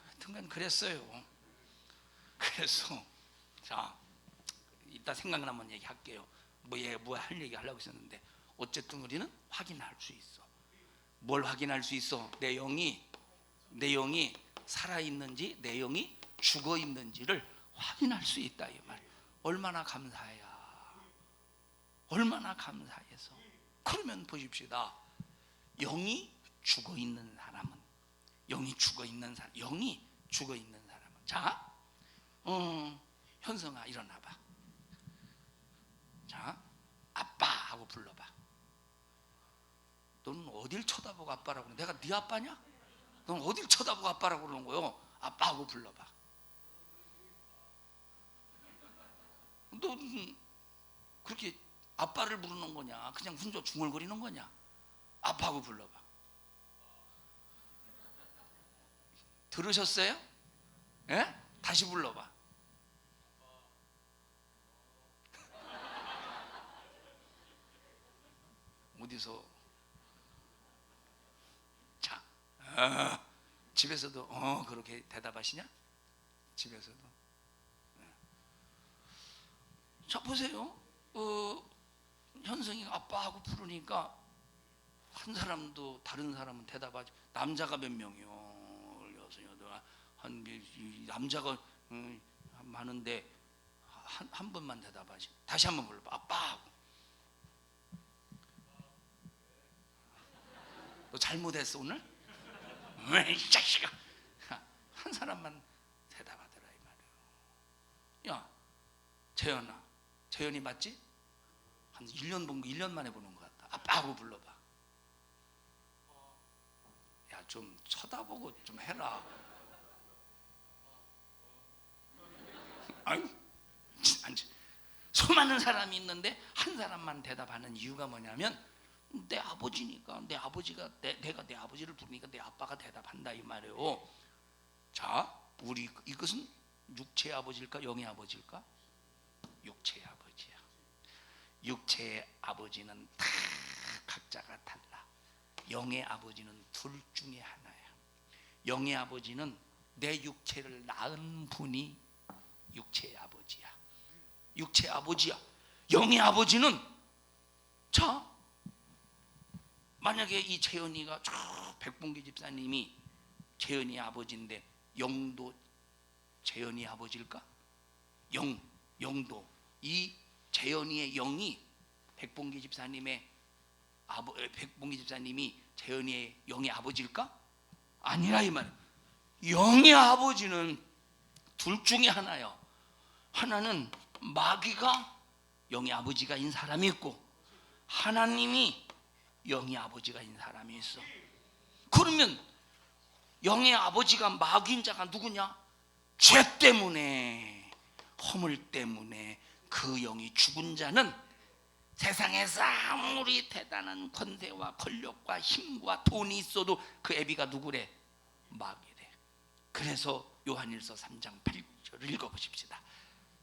하여튼간 그랬어요. 그래서 이따 생각나면 얘기할게요. 뭐 할 얘기 하려고 했었는데 어쨌든 우리는 확인할 수 있어. 뭘 확인할 수 있어? 내용이 살아있는지 내용이 죽어있는지를 확인할 수 있다 이 말. 얼마나 감사해야. 얼마나 감사해서. 그러면 보십시다. 영이 죽어있는 사람은 자, 현성아 일어나봐. 자, 아빠 하고 불러봐. 너는 어딜 쳐다보고 아빠라고 그래? 내가 네 아빠냐? 넌 어딜 쳐다보고 아빠라고 그러는 거요? 아빠 하고 불러봐. 넌 그렇게 아빠를 부르는 거냐? 그냥 혼자 중얼거리는 거냐? 아빠 하고 불러봐. 들으셨어요? 예? 다시 불러봐. 어디서 집에서도 그렇게 대답하시냐? 집에서도. 자 보세요. 현성이가 아빠하고 부르니까 한 사람도 다른 사람은 대답하지. 남자가 몇 명이요? 여섯 여덟 한 남자가 많은데 한 번만 대답하지. 다시 한번 불러봐. 아빠 하고. 너 잘못했어 오늘? 왜 이 자식아? 한 사람만 대답하더라 이 말이에요. 야 재현아, 재현이 맞지? 한 1년 본 거 1년 만에 보는 것 같다. 아빠 하고 불러봐. 야 좀 쳐다보고 좀 해라. 아유, 수많은 사람이 있는데 한 사람만 대답하는 이유가 뭐냐면 내 아버지니까, 내 아버지가 내가 내 아버지를 부르니까 내 아빠가 대답한다 이 말이에요. 자, 우리 이것은 육체의 아버지일까 영의 아버지일까? 육체의 아버지야. 육체의 아버지는 다 각자가 달라. 영의 아버지는 둘 중에 하나야. 영의 아버지는 내 육체를 낳은 분이 육체의 아버지야. 육체의 아버지야. 영의 아버지는, 자, 만약에 이 재현이가 저 백봉기 집사님이 재현이 아버지인데 영도 재현이 아버지일까? 영도 이 재현이의 영이 백봉기 집사님이 재현이의 영의 아버지일까? 아니라 이 말. 영의 아버지는 둘 중에 하나요. 하나는 마귀가 영의 아버지가인 사람이 있고, 하나님이 영의 아버지가인 사람이 있어. 그러면 영의 아버지가 마귀인 자가 누구냐? 죄 때문에, 허물 때문에 그 영이 죽은 자는 세상에서 아무리 대단한 권세와 권력과 힘과 돈이 있어도 그 애비가 누구래? 마귀래. 그래서 요한일서 3장 8절을 읽어보십시다.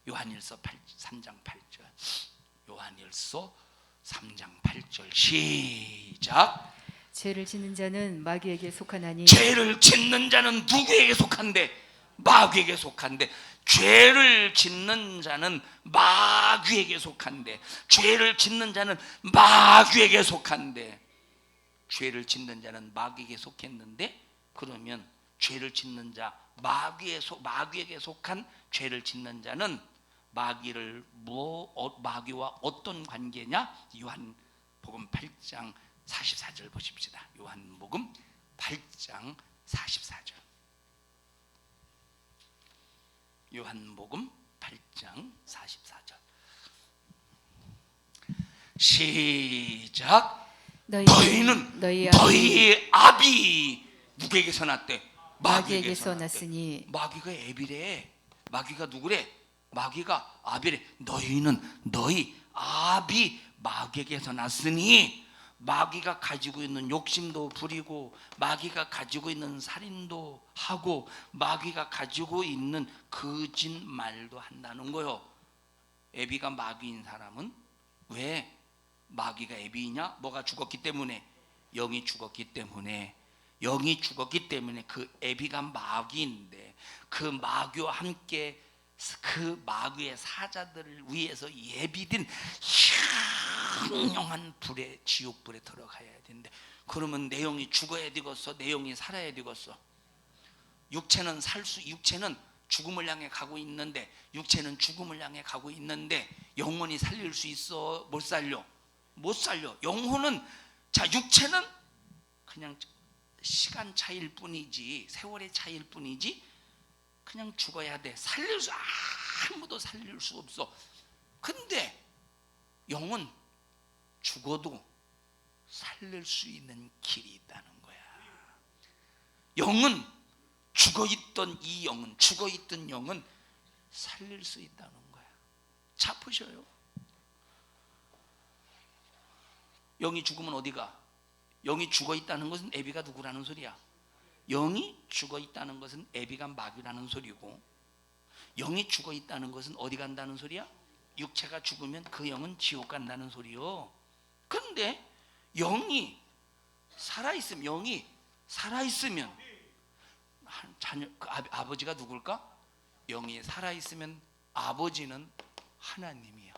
요한일서 3장 8절. 요한일서 3장 8절 시작. 죄를 짓는 자는 마귀에게 속하나니. 죄를 짓는 자는 누구에게 속한데? 마귀에게 속한데. 죄를 짓는 자는 마귀에게 속한데. 죄를 짓는 자는 마귀에게 속한데. 죄를 짓는 자는 마귀에게 속했는데, 그러면 죄를 짓는 자, 마귀에게 속한 죄를 짓는 자는 마귀와 어떤 관계냐? 요한복음 8장 44절 보십시다. 요한복음 8장 44절. 요한복음 8장 44절. 시작. 너희는 너희 아비 누구에게서 났대? 마귀에게서 났으니. 마귀가 애비래. 마귀가 누구래? 마귀가 아비래. 너희는 너희 아비 마귀에게서 났으니. 마귀가 가지고 있는 욕심도 부리고, 마귀가 가지고 있는 살인도 하고, 마귀가 가지고 있는 거짓말도 한다는 거요. 애비가 마귀인 사람은 왜 마귀가 애비이냐? 뭐가 죽었기 때문에? 영이 죽었기 때문에. 영이 죽었기 때문에 그 애비가 마귀인데, 그 마귀와 함께 그 마귀의 사자들을 위해서 예비된 흉흉한 불에, 지옥불에 들어가야 되는데, 그러면 내 영이 죽어야 되겠어? 내 영이 살아야 되겠어? 육체는 죽음을 향해 가고 있는데, 육체는 죽음을 향해 가고 있는데 영혼이 살릴 수 있어? 못 살려? 못 살려. 영혼은, 자, 육체는 그냥 시간 차이일 뿐이지, 세월의 차이일 뿐이지, 그냥 죽어야 돼. 아무도 살릴 수 없어. 근데 영은 죽어도 살릴 수 있는 길이 있다는 거야. 영은 죽어있던 영은 살릴 수 있다는 거야. 잡으셔요. 영이 죽으면 어디가? 영이 죽어있다는 것은 애비가 누구라는 소리야? 영이 죽어있다는 것은 애비가 마귀라는 소리고, 영이 죽어있다는 것은 어디 간다는 소리야? 육체가 죽으면 그 영은 지옥 간다는 소리요. 그런데 영이 살아있으면 자녀, 아버지가 누굴까? 영이 살아있으면 아버지는 하나님이야.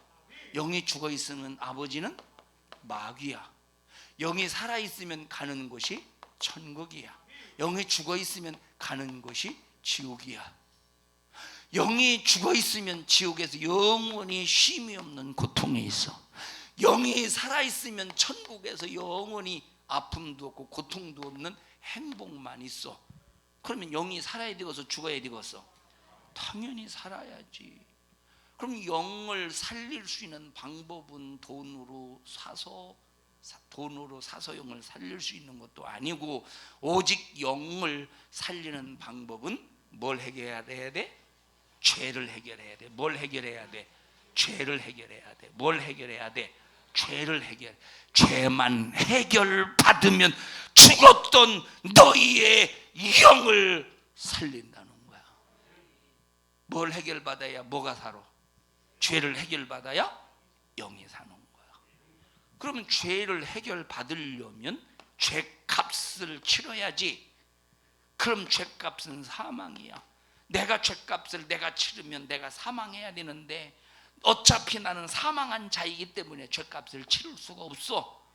영이 죽어있으면 아버지는 마귀야. 영이 살아있으면 가는 곳이 천국이야. 영이 죽어있으면 가는 곳이 지옥이야. 영이 죽어있으면 지옥에서 영원히 쉼이 없는 고통에 있어. 영이 살아있으면 천국에서 영원히 아픔도 없고 고통도 없는 행복만 있어. 그러면 영이 살아야 되겠어, 죽어야 되겠어? 당연히 살아야지. 그럼 영을 살릴 수 있는 방법은 돈으로 사서 영을 살릴 수 있는 것도 아니고, 오직 영을 살리는 방법은 뭘 해결해야 돼? 죄를 해결해야 돼. 뭘 해결해야 돼? 죄를 해결해야 돼. 뭘 해결해야 돼? 죄를 해결. 죄만 해결받으면 죽었던 너희의 영을 살린다는 거야. 뭘 해결받아야 뭐가 살아? 죄를 해결받아야 영이 사는 거야. 그러면 죄를 해결받으려면 죄값을 치러야지. 그럼 죄값은 사망이야. 내가 죄값을 내가 치르면 내가 사망해야 되는데, 어차피 나는 사망한 자이기 때문에 죄값을 치를 수가 없어.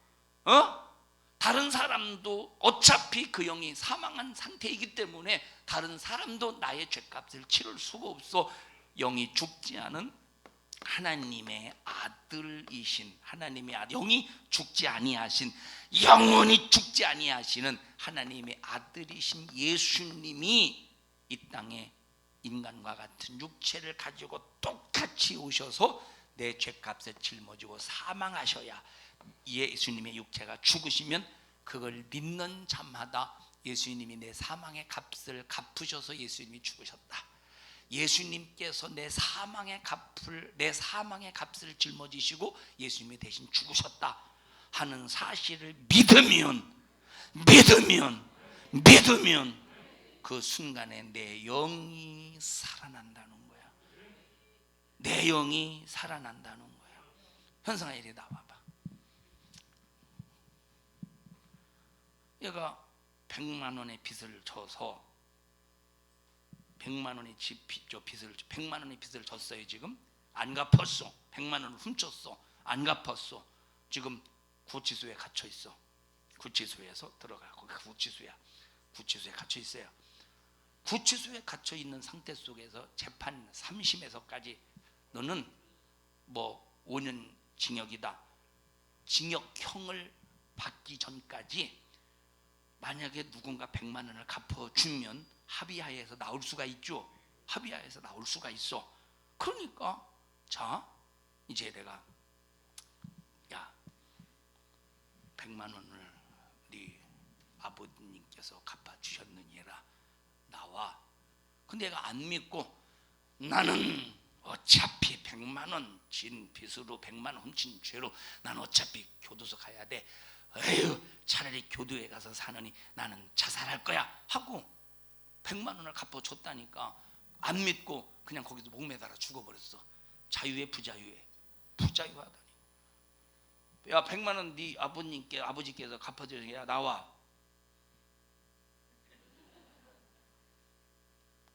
다른 사람도 어차피 그 영이 사망한 상태이기 때문에 다른 사람도 나의 죄값을 치를 수가 없어. 영이 죽지 않은 하나님의 아들이신 하나님의 아들, 영이 죽지 아니하신, 영원히 죽지 아니하시는 하나님의 아들이신 예수님이 이 땅에 인간과 같은 육체를 가지고 똑같이 오셔서 내 죄값을 짊어지고 사망하셔야, 예수님의 육체가 죽으시면 그걸 믿는 자마다 예수님이 내 사망의 값을 갚으셔서 예수님이 죽으셨다, 예수님께서 내 사망의 값을 짊어지시고 예수님이 대신 죽으셨다 하는 사실을 믿으면 그 순간에 내 영이 살아난다는 거야. 내 영이 살아난다는 거야. 현상아, 이리 나와봐. 얘가 100만 원의 빚을 져서 100만 원의 빚을 졌어요. 지금 안 갚았어. 100만 원을 훔쳤어. 안 갚았어. 지금 구치소에 갇혀 있어. 구치소에서 들어가고, 구치소에 갇혀 있어요. 구치소에 갇혀 있는 상태 속에서 재판 3심에서까지 너는 뭐 5년 징역이다, 징역형을 받기 전까지 만약에 누군가 100만 원을 갚아주면 합의하에서 나올 수가 있죠. 합의하에서 나올 수가 있어. 그러니까 자, 이제 내가, 야, 100만 원을 네 아버님께서 갚아주셨느니라, 나와. 근데 얘가 안 믿고, 나는 어차피 100만 원 진 빚으로 100만 원 훔친 죄로 난 어차피 교도소 가야 돼. 에휴, 차라리 교도에 가서 사느니 나는 자살할 거야 하고 100만 원을 갚아줬다니까 안 믿고 그냥 거기서 목매달아 죽어버렸어. 자유에 부자유하다니. 야, 100만 원 네 아버지께서 갚아줘야 나와.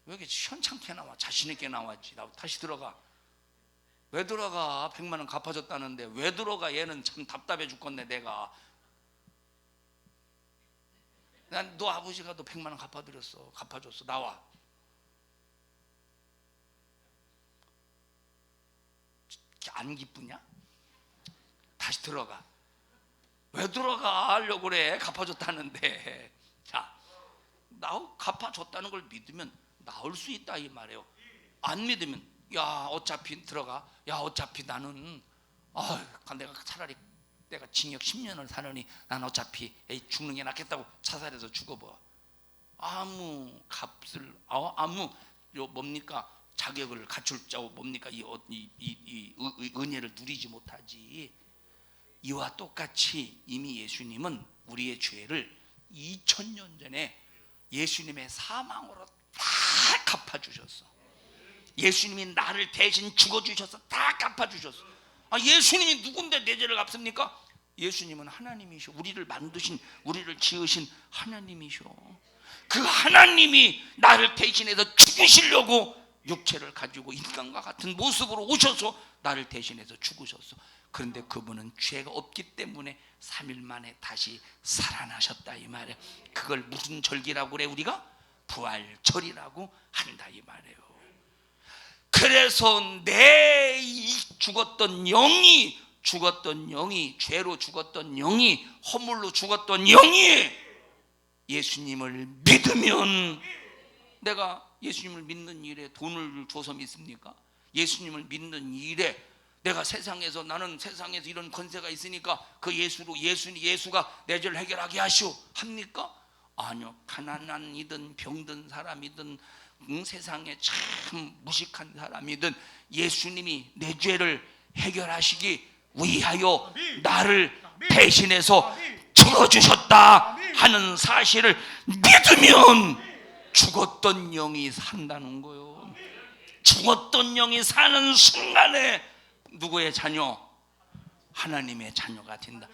왜 이렇게 시원찮게 나와? 자신있게 나왔지. 나 다시 들어가. 왜 들어가? 100만 원 갚아줬다는데 왜 들어가? 얘는 참 답답해 죽겠네. 내가, 난 너 아버지가 너 100만 원 갚아줬어. 나와. 안 기쁘냐? 다시 들어가. 왜 들어가? 하려고 그래. 갚아줬다는데. 자, 갚아줬다는 걸 믿으면 나올 수 있다 이 말이에요. 안 믿으면, 야, 어차피 들어가. 야, 어차피 나는 내가 차라리 내가 징역 10년을 사느니 난 어차피 죽는 게 낫겠다고 자살해서 죽어봐. 아무 값을, 아무 뭡니까, 자격을 갖출 자고 뭡니까, 이 은혜를 누리지 못하지. 이와 똑같이 이미 예수님은 우리의 죄를 2000년 전에 예수님의 사망으로 다 갚아주셨어. 예수님이 나를 대신 죽어주셔서 다 갚아주셨어. 예수님이 누군데 내 죄를 갚습니까? 예수님은 하나님이셔. 우리를 만드신, 우리를 지으신 하나님이셔. 그 하나님이 나를 대신해서 죽으시려고 육체를 가지고 인간과 같은 모습으로 오셔서 나를 대신해서 죽으셨어. 그런데 그분은 죄가 없기 때문에 3일 만에 다시 살아나셨다 이 말이에요. 그걸 무슨 절기라고 그래? 우리가 부활절이라고 한다 이 말이에요. 그래서 내 죽었던 영이 죄로 죽었던 영이, 허물로 죽었던 영이 예수님을 믿으면, 내가 예수님을 믿는 일에 돈을 줘서 믿습니까? 예수님을 믿는 일에 내가 나는 세상에서 이런 권세가 있으니까 그 예수가 내 죄를 해결하게 하시오 합니까? 아니요. 가난한 이든 병든 사람이든 세상에 참 무식한 사람이든 예수님이 내 죄를 해결하시기 위하여 나를 대신해서 죽어주셨다 하는 사실을 믿으면 죽었던 영이 산다는 거예요. 죽었던 영이 사는 순간에 누구의 자녀? 하나님의 자녀가 된다.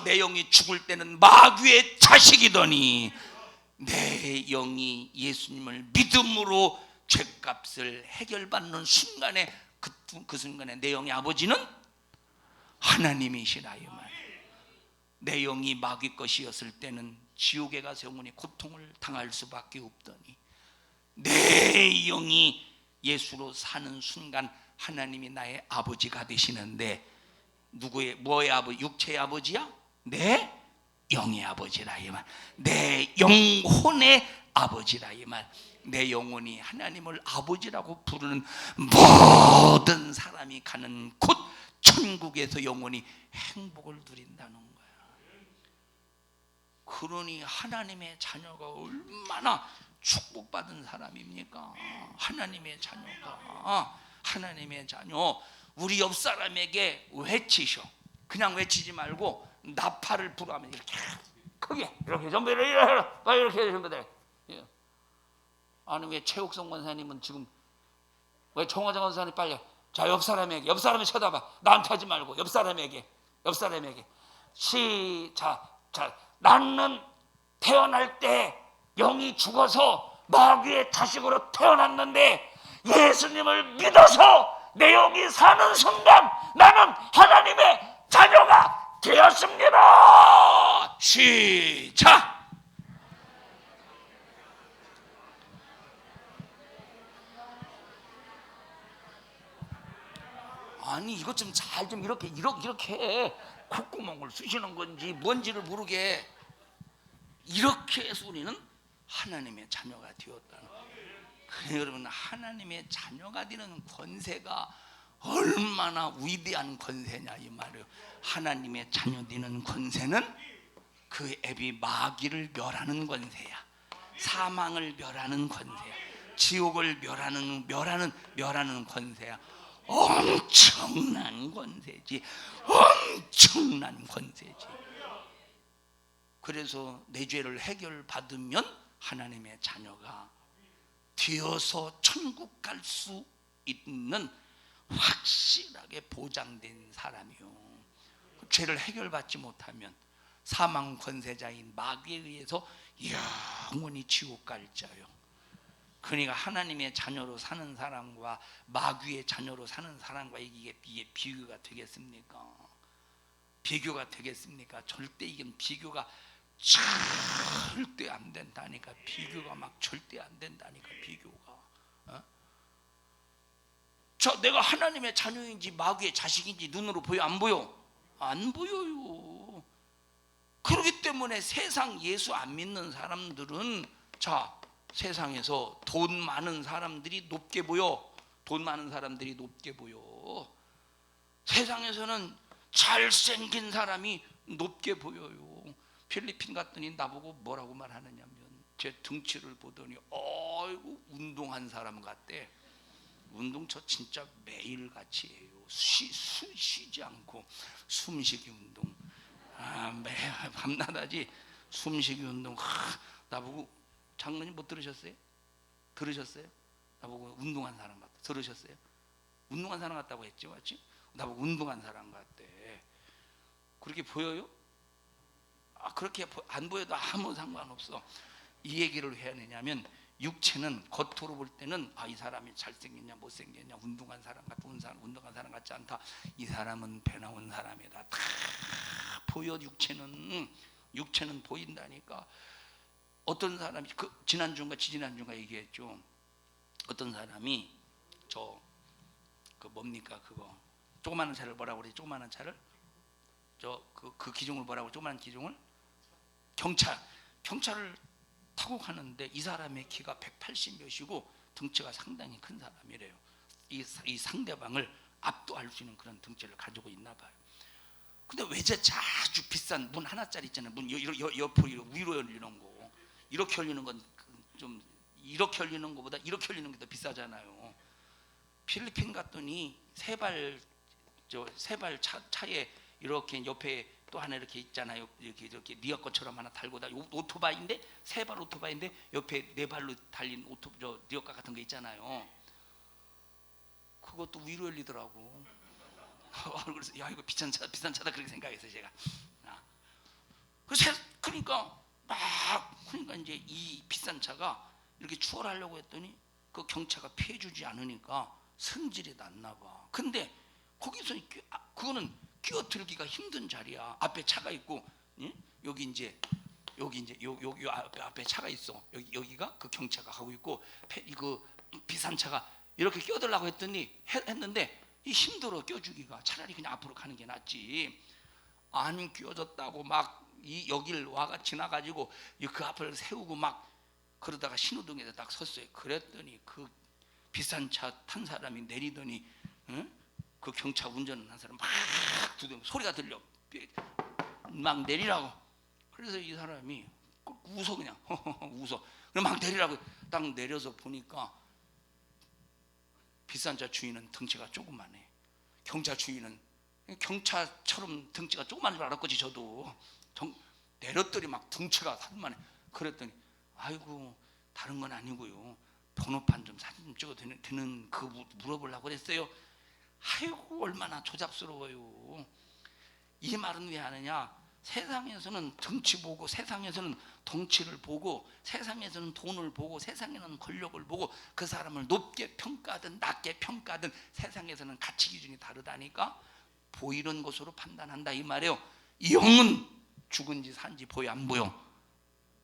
내 영이 죽을 때는 마귀의 자식이더니 내 영이 예수님을 믿음으로 죄값을 해결받는 순간에 그 순간에 내 영의 아버지는 하나님이시라 이 말. 내 영이 마귀 것이었을 때는 지옥에 가서 영원히 고통을 당할 수밖에 없더니 내 영이 예수로 사는 순간 하나님이 나의 아버지가 되시는데 뭐의 아버지? 육체의 아버지야? 내 영의 아버지라 이 말. 내 영혼의 아버지라 이 말. 내 영혼이 하나님을 아버지라고 부르는 모든 사람이 가는 곳 천국에서 영원히 행복을 누린다는 거야. 그러니 하나님의 자녀가 얼마나 축복받은 사람입니까? 하나님의 자녀 우리 옆 사람에게 외치셔. 그냥 외치지 말고 나팔을 불어하면 이렇게 크게 이렇게 전부 이렇게 전부 돼. 아니 왜 최옥성 권사님은 지금 왜 정화정 권사님 빨리 자 옆 사람에게 쳐다봐. 나한테 하지 말고 옆 사람에게 시작. 자 나는 태어날 때 영이 죽어서 마귀의 자식으로 태어났는데 예수님을 믿어서 내 영이 사는 순간 나는 하나님의 자녀가 되었습니다. 시작. 아니 이것 좀 잘 좀 이렇게 콧구멍을 쑤시는 건지 뭔지를 모르게 이렇게 해서 우리는 하나님의 자녀가 되었다는 거예요. 여러분 하나님의 자녀가 되는 권세가 얼마나 위대한 권세냐 이 말이에요. 하나님의 자녀 되는 권세는 그 앱이 마귀를 멸하는 권세야. 사망을 멸하는 권세야. 지옥을 멸하는 권세야. 엄청난 권세지. 그래서 내 죄를 해결받으면 하나님의 자녀가 되어서 천국 갈 수 있는 확실하게 보장된 사람이요. 죄를 해결받지 못하면 사망 권세자인 마귀에 의해서 영원히 지옥 갈 자요. 그러니까 하나님의 자녀로 사는 사람과 마귀의 자녀로 사는 사람과 이게 비교가 되겠습니까? 절대 이건 비교가 절대 안 된다니까. 비교가 막 절대 안 된다니까. 비교가. 내가 하나님의 자녀인지 마귀의 자식인지 눈으로 보여? 안 보여? 안 보여요. 그렇기 때문에 세상 예수 안 믿는 사람들은 세상에서 돈 많은 사람들이 높게 보여. 세상에서는 잘생긴 사람이 높게 보여요. 필리핀 갔더니 나보고 뭐라고 말하느냐면 제 등치를 보더니 아이고 운동한 사람 같대. 운동 저 진짜 매일같이 해요. 쉬지 않고 숨쉬기 운동. 매일 밤낮하지 숨쉬기 운동. 나보고 장로님 못 들으셨어요? 나보고 운동한 사람 같다. 들으셨어요? 운동한 사람 같다고 했죠, 맞지? 나보고 운동한 사람 같대. 그렇게 보여요? 그렇게 안 보여도 아무 상관없어. 이 얘기를 왜 하느냐면 육체는 겉으로 볼 때는 이 사람이 잘생겼냐 못생겼냐, 운동한 사람 같고 운동한 사람 같지 않다, 이 사람은 배 나온 사람이다, 다 보여. 육체는 보인다니까. 어떤 사람이 지난주인가 지지난주인가 얘기했죠. 어떤 사람이 뭡니까 그거 조그마한 차를 뭐라고 그래? 조그마한 차를 그 기종을 뭐라고? 조그마한 기종을 경차를 타고 가는데 이 사람의 키가 180 몇이고 덩치가 상당히 큰 사람이래요. 이 상대방을 압도할 수 있는 그런 덩치를 가지고 있나 봐요. 근데 외제차 아주 비싼 문 하나짜리 있잖아요. 문 옆으로 위로 열리는 거, 이렇게 열리는 건 좀 이렇게 열리는 것보다 이렇게 열리는 게 더 비싸잖아요. 필리핀 갔더니 세발 차에 이렇게 옆에 또 하나 이렇게 있잖아요. 이렇게 니어 것처럼 하나 달고 다 오토바이인데, 세발 오토바이인데 옆에 네 발로 달린 니어카 같은 거 있잖아요. 그것도 위로 열리더라고. 그래서 야, 이거 비싼 차다 그렇게 생각했어요 제가. 그러니까 이제 이 비싼 차가 이렇게 추월하려고 했더니 그 경차가 피해주지 않으니까 승질이 났나 봐. 근데 거기서 그거는 끼어들기가 힘든 자리야. 앞에 차가 있고, 여기 이제 앞에 차가 있어. 여기가 그 경차가 가고 있고, 그 비싼 차가 이렇게 끼어들려고 했는데 이 힘들어 껴주기가. 차라리 그냥 앞으로 가는 게 낫지. 안 끼어졌다고 막 여길 와가 지나가지고 그 앞을 세우고 막 그러다가 신호등에서 딱 섰어요. 그랬더니 그 비싼 차 탄 사람이 내리더니 그 경차 운전한 사람 막 소리가 들려. 막 내리라고. 그래서 이 사람이 웃어, 그냥 웃어. 그럼 막 내리라고 딱 내려서 보니까 비싼 차 주인은 덩치가 조그만해. 경차 주인은 경차처럼 덩치가 조그만 줄 알았거지. 저도 내렸더니 막 덩치가 산만해. 그랬더니 아이고 다른 건 아니고요, 번호판 좀 사진 좀 찍어도 되는 그 물어보려고 그랬어요. 아이고 얼마나 조잡스러워요. 이 말은 왜 하느냐? 세상에서는 덩치 보고, 세상에서는 덩치를 보고, 세상에서는 돈을 보고, 세상에는 권력을 보고, 그 사람을 높게 평가하든 낮게 평가하든 세상에서는 가치 기준이 다르다니까. 보이는 것으로 판단한다 이 말이에요. 영은 죽은지 산지 보여 안 보여?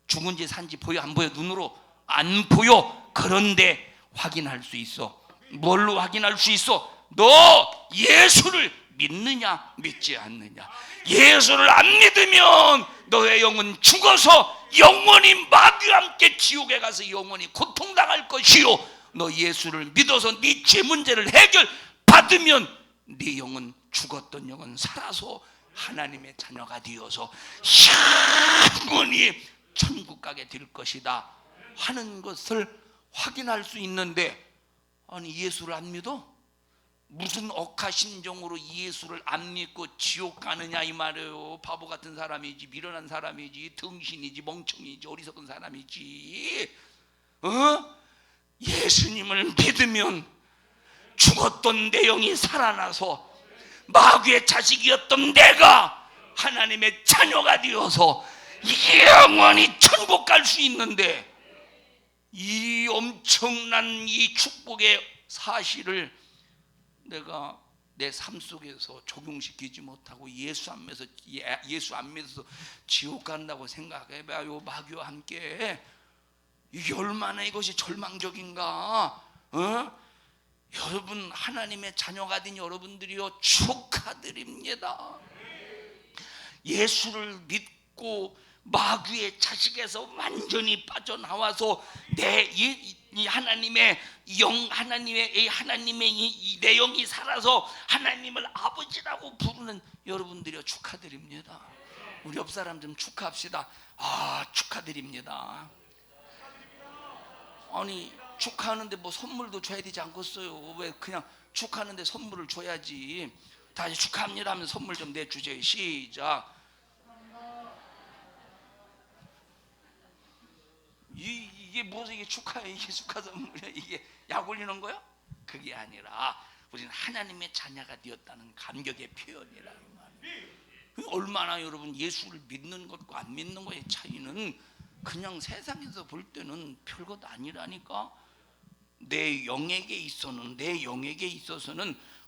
죽은지 산지 보여 안 보여? 눈으로 안 보여. 그런데 확인할 수 있어. 뭘로 확인할 수 있어? 너 예수를 믿느냐 믿지 않느냐. 예수를 안 믿으면 너의 영은 죽어서 영원히 마귀와 함께 지옥에 가서 영원히 고통당할 것이요, 너 예수를 믿어서 네 죄 문제를 해결받으면 네 영은, 죽었던 영은 살아서 하나님의 자녀가 되어서 영원히 천국 가게 될 것이다 하는 것을 확인할 수 있는데, 아니 예수를 안 믿어? 무슨 억하심정으로 예수를 안 믿고 지옥 가느냐 이 말이에요. 바보 같은 사람이지, 미련한 사람이지, 등신이지, 멍청이지, 어리석은 사람이지. 예수님을 믿으면 죽었던 내 영이 살아나서 마귀의 자식이었던 내가 하나님의 자녀가 되어서 영원히 천국 갈 수 있는데, 이 엄청난 이 축복의 사실을 내가 내 삶 속에서 적용시키지 못하고 예수 안 믿어서 지옥 간다고 생각해봐요. 마귀와 함께. 이게 얼마나 이것이 절망적인가. 여러분 하나님의 자녀가 된 여러분들이요, 축하드립니다. 예수를 믿고 마귀의 자식에서 완전히 빠져나와서 이 하나님의 영, 하나님의 내 영이 살아서 하나님을 아버지라고 부르는 여러분들이요, 축하드립니다. 우리 옆 사람 좀 축하합시다. 축하드립니다. 아니 축하하는데 뭐 선물도 줘야 되지 않겠어요? 왜 그냥 축하하는데 선물을 줘야지. 다시 축하합니다 하면 선물 좀 내주세요. 시작. 이게 무슨 이게 축하야? 이게 축하 선물이야? 이게 약 올리는 거야? 그게 아니라 우리는 하나님의 자녀가 되었다는 감격의 표현이라 이 말이에요. 얼마나 여러분 예수를 믿는 것과 안 믿는 것의 차이는 그냥 세상에서 볼 때는 별것 아니라니까. 내 영에게 있어서는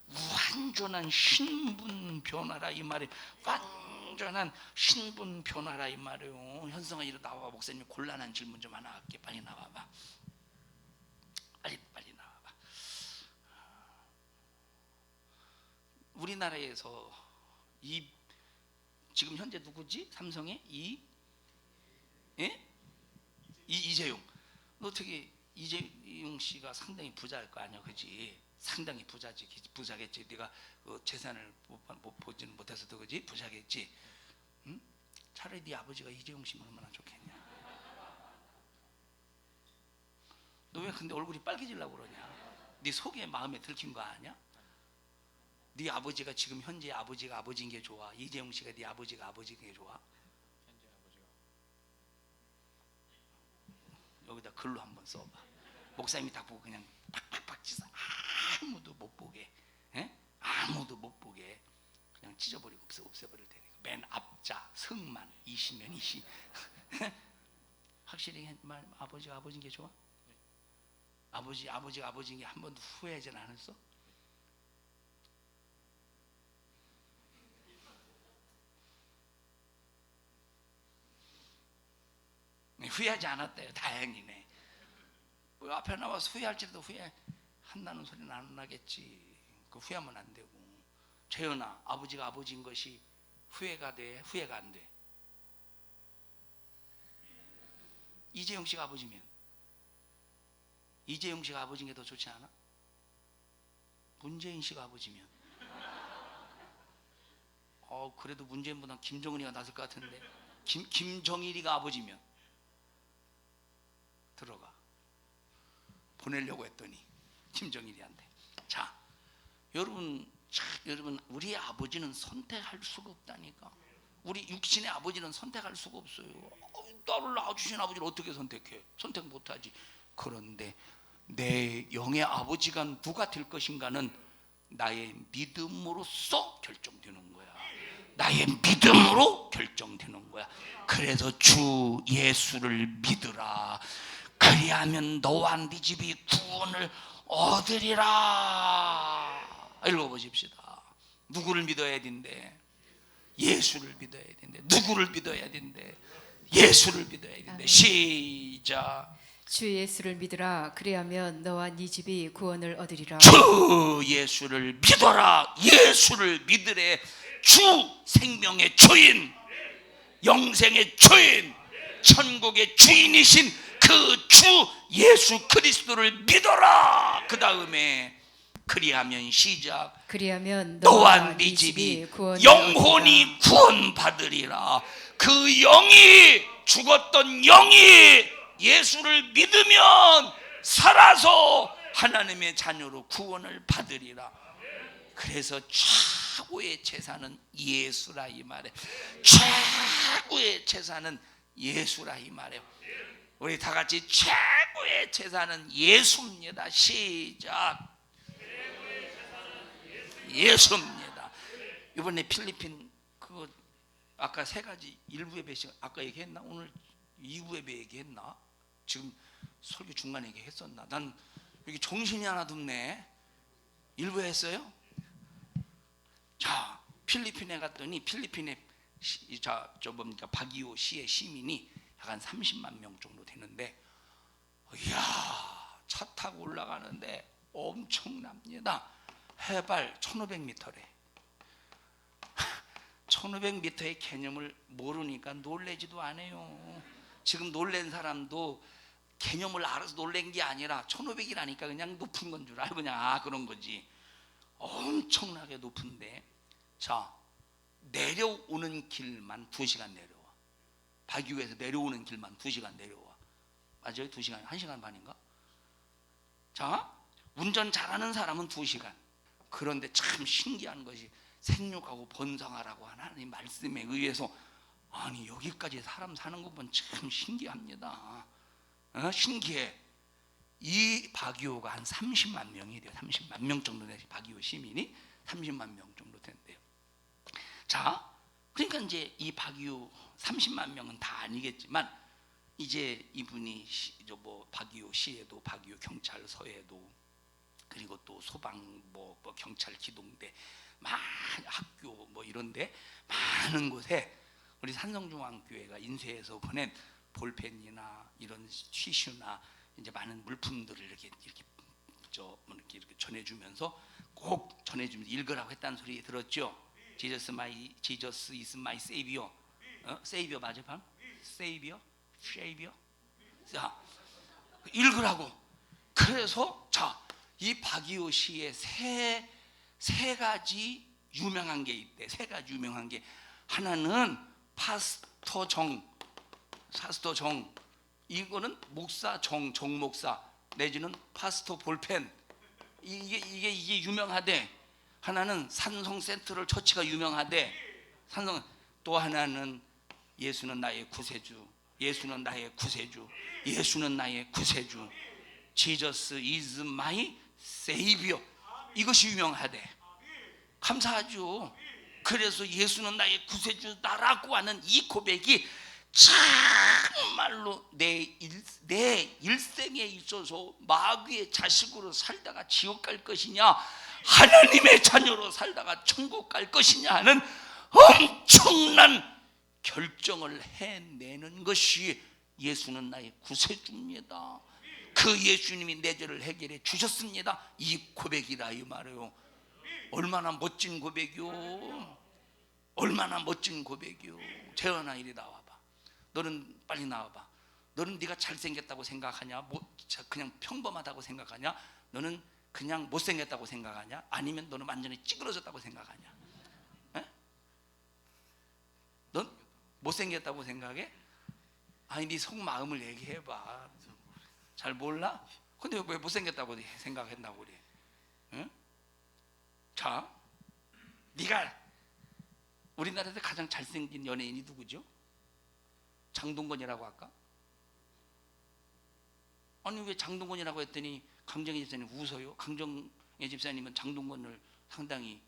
완전한 신분 변화라 이 말이에요. 완전한 신분 변화라 이 말이에요. 현성아 이리 나와. 목사님 곤란한 질문 좀 하나 할게. 빨리 나와봐. 빨리 나와봐. 우리나라에서 지금 현재 누구지? 삼성의 이재용. 너 어떻게 이재용 씨가 상당히 부자일 거 아니야, 그지? 상당히 부자겠지. 네가 그 재산을 보지는 못해서도 그지? 부자겠지. 응? 차라리 네 아버지가 이재용 씨면 얼마나 좋겠냐. 너 왜 근데 얼굴이 빨개지려고 그러냐? 네 속에 마음에 들킨 거 아니야? 네 아버지가 지금 현재 아버지가 아버지인 게 좋아? 이재용 씨가 네 아버지가 아버지인 게 좋아? 여기다 글로 한번 써봐. 목사님이 딱 보고 그냥 팍팍팍 찢어 아무도 못 보게, 아무도 못 보게 그냥 찢어버리고 없애버릴 테니까. 맨 앞자 성만 이시면 이시. 확실히 아버지가 아버지인 게 좋아? 아버지가 아버지인 게 한 번도 후회하진 않았어? 후회하지 않았대요. 다행이네. 앞에 나와서 후회할지라도 후회한다는 소리는 안 나겠지. 그 후회하면 안 되고. 재현아, 아버지가 아버지인 것이 후회가 돼? 후회가 안 돼? 이재용 씨가 아버지면 이재용 씨가 아버지인 게 더 좋지 않아? 문재인 씨가 아버지면 그래도 문재인보다 김정은이가 낫을 것 같은데. 김정일이가 아버지면 들어가. 보내려고 했더니 김정일이한테. 자, 여러분 우리 아버지는 선택할 수가 없다니까. 우리 육신의 아버지는 선택할 수가 없어요. 나를 낳아주신 아버지를 어떻게 선택해? 선택 못하지. 그런데 내 영의 아버지가 누가 될 것인가는 나의 믿음으로써 결정되는 거야. 나의 믿음으로 결정되는 거야. 그래서 주 예수를 믿으라. 그리하면 너와 네 집이 구원을 얻으리라. 읽어보십시다. 누구를 믿어야 된대? 예수를 믿어야 된대. 누구를 믿어야 된대? 예수를 믿어야 된대. 시작. 주 예수를 믿으라. 그리하면 너와 네 집이 구원을 얻으리라. 주 예수를 믿어라. 예수를 믿으래. 주 생명의 주인, 영생의 주인, 천국의 주인이신 그 주 예수 그리스도를 믿어라. 그 다음에 그리하면 시작. 그리하면 너와 네 집이 영혼이 구원받으리라. 그 영이 죽었던 영이 예수를 믿으면 살아서 하나님의 자녀로 구원을 받으리라. 그래서 최고의 제사는 예수라 이 말이에요. 최고의 제사는 예수라 이 말이에요. 우리 다 같이 최고의 제사는 예수입니다. 시작. 예수입니다. 이번에 필리핀 그거 아까 세 가지 일부 예배 시간 아까 얘기했나? 오늘 2부 예배 얘기했나? 지금 설교 중간에 얘기했었나? 난 여기 정신이 하나도 없네. 일부 했어요? 자, 필리핀에 갔더니 필리핀에 뭡니까 바기오 시의 시민이 약 한 30만 명 정도 되는데, 이야, 차 타고 올라가는데 엄청납니다. 해발 1500m래. 1500m의 개념을 모르니까 놀래지도 않아요. 지금 놀란 사람도 개념을 알아서 놀란 게 아니라 1500이라니까 그냥 높은 건 줄 알고 그냥 그런 거지. 엄청나게 높은데, 자, 내려오는 길만 2시간 내려와. 바기오에서 내려오는 길만 2시간 내려와. 맞아요? 2시간, 1시간 반인가? 자, 운전 잘하는 사람은 2시간. 그런데 참 신기한 것이 생육하고 번성하라고 하는 하나님 말씀에 의해서, 아니 여기까지 사람 사는 거 보면 참 신기합니다. 신기해. 이 바기오가 한 30만 명이 돼요. 30만 명 정도 되지. 바기오 시민이 30만 명 정도 된대요. 자, 그러니까 이제 이 바기오 30만 명은 다 아니겠지만 이제 이분이 박이호 시에도, 박이호 경찰서에도, 그리고 또 소방 뭐 경찰 기동대, 학교 뭐 이런데 많은 곳에 우리 산성중앙교회가 인쇄해서 보낸 볼펜이나 이런 티슈나 이제 많은 물품들을 이렇게 전해주면서 꼭 전해주면서 읽으라고 했다는 소리 들었죠? Jesus is my savior. savior 맞아 방? savior, savior. 자, 읽으라고. 그래서 이 박이호 시에 세 가지 유명한 게 있대. 세 가지 유명한 게, 하나는 파스터 정, 이거는 목사 정 목사 내지는 파스터 볼펜, 이게 유명하대. 하나는 산성 센트럴 처치가 유명하대. 또 하나는 예수는 나의 구세주, 예수는 나의 구세주, 예수는 나의 구세주. Jesus is my savior. 이것이 유명하대. 감사하죠. 그래서 예수는 나의 구세주다라고 하는 이 고백이 정말로 내 일생에 있어서 마귀의 자식으로 살다가 지옥 갈 것이냐, 하나님의 자녀로 살다가 천국 갈 것이냐 하는 엄청난 결정을 해내는 것이 예수는 나의 구세주입니다. 그 예수님이 내 죄를 해결해 주셨습니다. 이 고백이라 이 말이에요. 얼마나 멋진 고백이요. 얼마나 멋진 고백이요. 재현아, 이리 나와봐. 너는 빨리 나와봐. 너는 네가 잘생겼다고 생각하냐? 그냥 평범하다고 생각하냐? 너는 그냥 못생겼다고 생각하냐? 아니면 너는 완전히 찌그러졌다고 생각하냐? 에? 넌 못생겼다고 생각해? 아니, 네 속마음을 얘기해봐. 잘 몰라? 근데 왜 못생겼다고 생각했나고 그래? 응? 자, 네가 우리나라에서 가장 잘생긴 연예인이 누구죠? 장동건이라고 할까? 아니, 왜 장동건이라고 했더니 강정희 집사님 웃어요? 강정희 집사님은 장동건을 상당히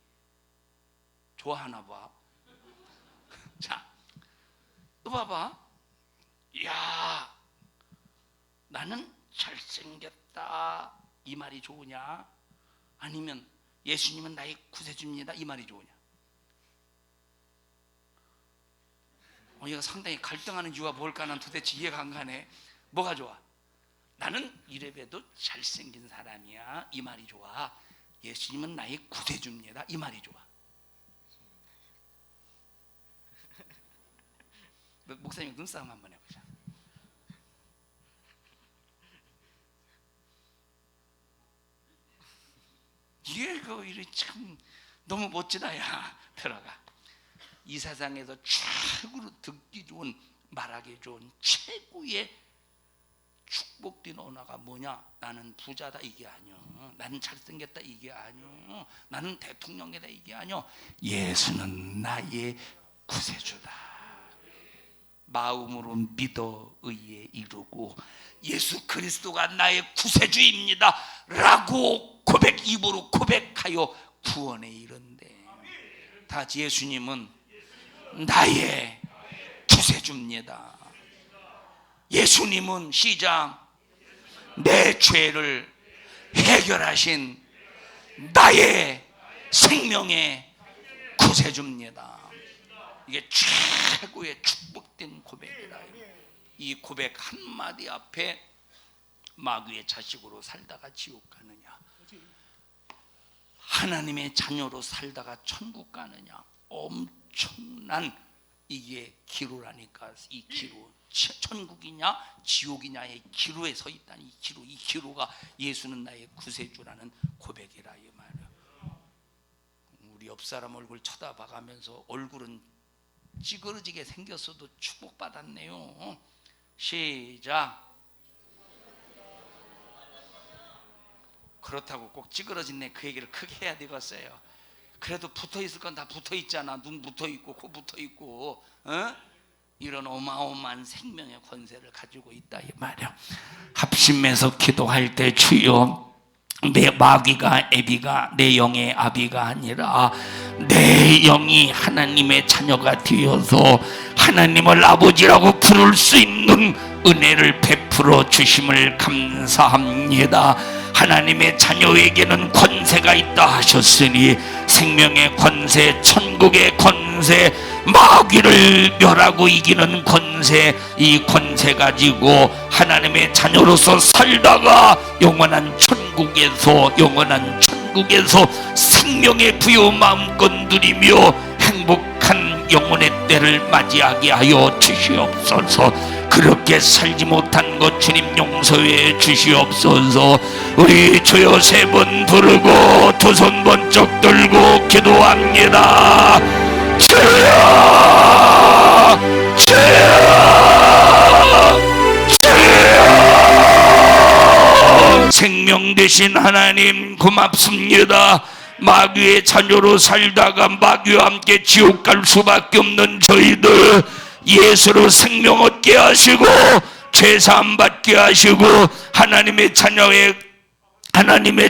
좋아하나 봐. 자, 또 봐봐. 야, 나는 잘생겼다, 이 말이 좋으냐? 아니면 예수님은 나의 구세주입니다, 이 말이 좋으냐? 얘가 상당히 갈등하는 이유가 뭘까? 난 도대체 이해가 안 가네. 뭐가 좋아? 나는 이래봬도 잘생긴 사람이야, 이 말이 좋아? 예수님은 나의 구세주입니다, 이 말이 좋아? 목사님 눈싸움 한번 해보자. 이거 참 너무 멋지다. 야, 들어가. 이 세상에서 최고로 듣기 좋은, 말하기 좋은 최고의 축복된 언어가 뭐냐? 나는 부자다, 이게 아니요. 나는 잘생겼다, 이게 아니요. 나는 대통령이다, 이게 아니요. 예수는 나의 구세주다. 마음으로 믿어 의에 이르고 예수 그리스도가 나의 구세주입니다 라고 입으로 고백하여 구원에 이른대. 다 같이 예수님은 나의 구세주입니다. 예수님은 시작, 내 죄를 해결하신 나의 생명의 구세주입니다. 이게 최고의 축복된 고백이다. 이 고백 한마디 앞에 마귀의 자식으로 살다가 지옥 가느냐, 하나님의 자녀로 살다가 천국 가느냐, 엄청난 이게 기로라니까. 이 기로, 천국이냐 지옥이냐의 기로에 서 있다는 이 기로가 예수는 나의 구세주라는 고백이라 이 말이야. 우리 옆 사람 얼굴 쳐다봐가면서 얼굴은 찌그러지게 생겼어도 축복받았네요. 시작. 그렇다고 꼭 찌그러진네 그 얘기를 크게 해야 되겠어요. 그래도 붙어있을 건 다 붙어있잖아. 눈 붙어있고 코 붙어있고, 이런 어마어마한 생명의 권세를 가지고 있다 이 말이야. 합심해서 기도할 때 주여, 내 마귀가 애비가 내 영의 아비가 아니라 내 영이 하나님의 자녀가 되어서 하나님을 아버지라고 부를 수 있는 은혜를 베풀어 주심을 감사합니다. 하나님의 자녀에게는 권세가 있다 하셨으니 생명의 권세, 천국의 권세, 마귀를 멸하고 이기는 권세, 이 권세 가지고 하나님의 자녀로서 살다가 영원한 천국에서 생명의 부요 마음껏 누리며 행복한 영혼의 때를 맞이하게 하여 주시옵소서. 그렇게 살지 못한 것 주님 용서해 주시옵소서. 우리 주여 세 번 부르고 두 손 번쩍 들고 기도합니다. 주여, 주여, 주여. 생명 되신 하나님 고맙습니다. 마귀의 자녀로 살다가 마귀와 함께 지옥 갈 수밖에 없는 저희들 예수로 생명 얻게 하시고 죄사함 받게 하시고 하나님의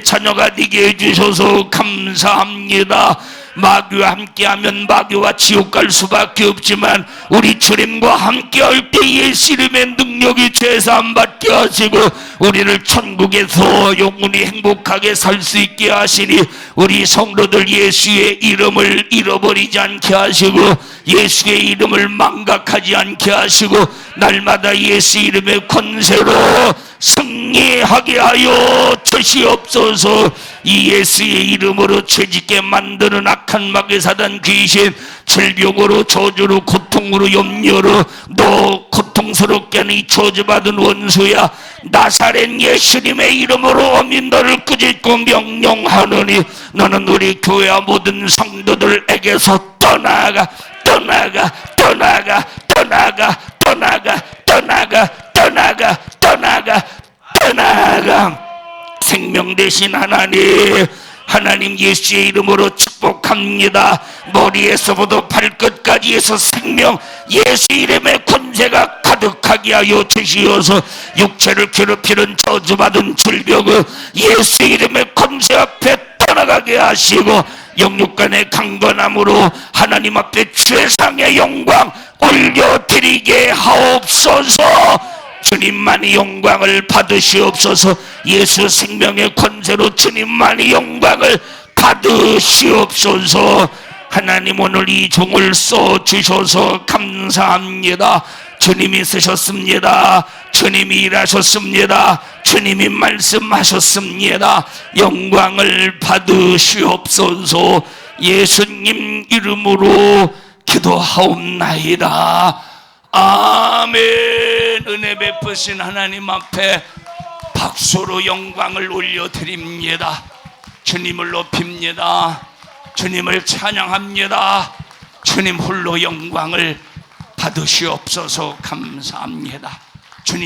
자녀가 되게 해주셔서 감사합니다. 마귀와 함께하면 마귀와 지옥 갈 수밖에 없지만 우리 주님과 함께할 때 예수 이름의 능력이 죄사함 받게 하시고 우리를 천국에서 영원히 행복하게 살 수 있게 하시니 우리 성도들 예수의 이름을 잃어버리지 않게 하시고 예수의 이름을 망각하지 않게 하시고 날마다 예수 이름의 권세로 승리하게 하여 주시옵소서. 이 예수의 이름으로 죄짓게 만드는 악한 마귀 사단 귀신, 질병으로 저주로 고통으로 염려로 너 고통스럽게 하는 이 저주받은 원수야, 나사렛 예수님의 이름으로 어미 너를 꾸짖고 명령하노니 너는 우리 교회와 모든 성도들에게서 떠나가 떠나가 떠나가 떠나가 떠나가 떠나가 떠나가 떠나가 떠나가. 생명 되신 하나님 예수의 이름으로 축복합니다. 머리에서부터 발끝까지 해서 생명 예수 이름의 권세가 가득하게 하여 주시어서 육체를 괴롭히는 저주받은 질병을 예수 이름의 권세 앞에 떠나가게 하시고 영육간의 강건함으로 하나님 앞에 최상의 영광 올려드리게 하옵소서. 주님만이 영광을 받으시옵소서. 예수 생명의 권세로 주님만이 영광을 받으시옵소서. 하나님 오늘 이 종을 써주셔서 감사합니다. 주님이 쓰셨습니다. 주님이 일하셨습니다. 주님이 말씀하셨습니다. 영광을 받으시옵소서. 예수님 이름으로 기도하옵나이다. 아멘. 은혜 베푸신 하나님 앞에 박수로 영광을 올려드립니다. 주님을 높입니다. 주님을 찬양합니다. 주님 홀로 영광을 받으시옵소서. 감사합니다. 주님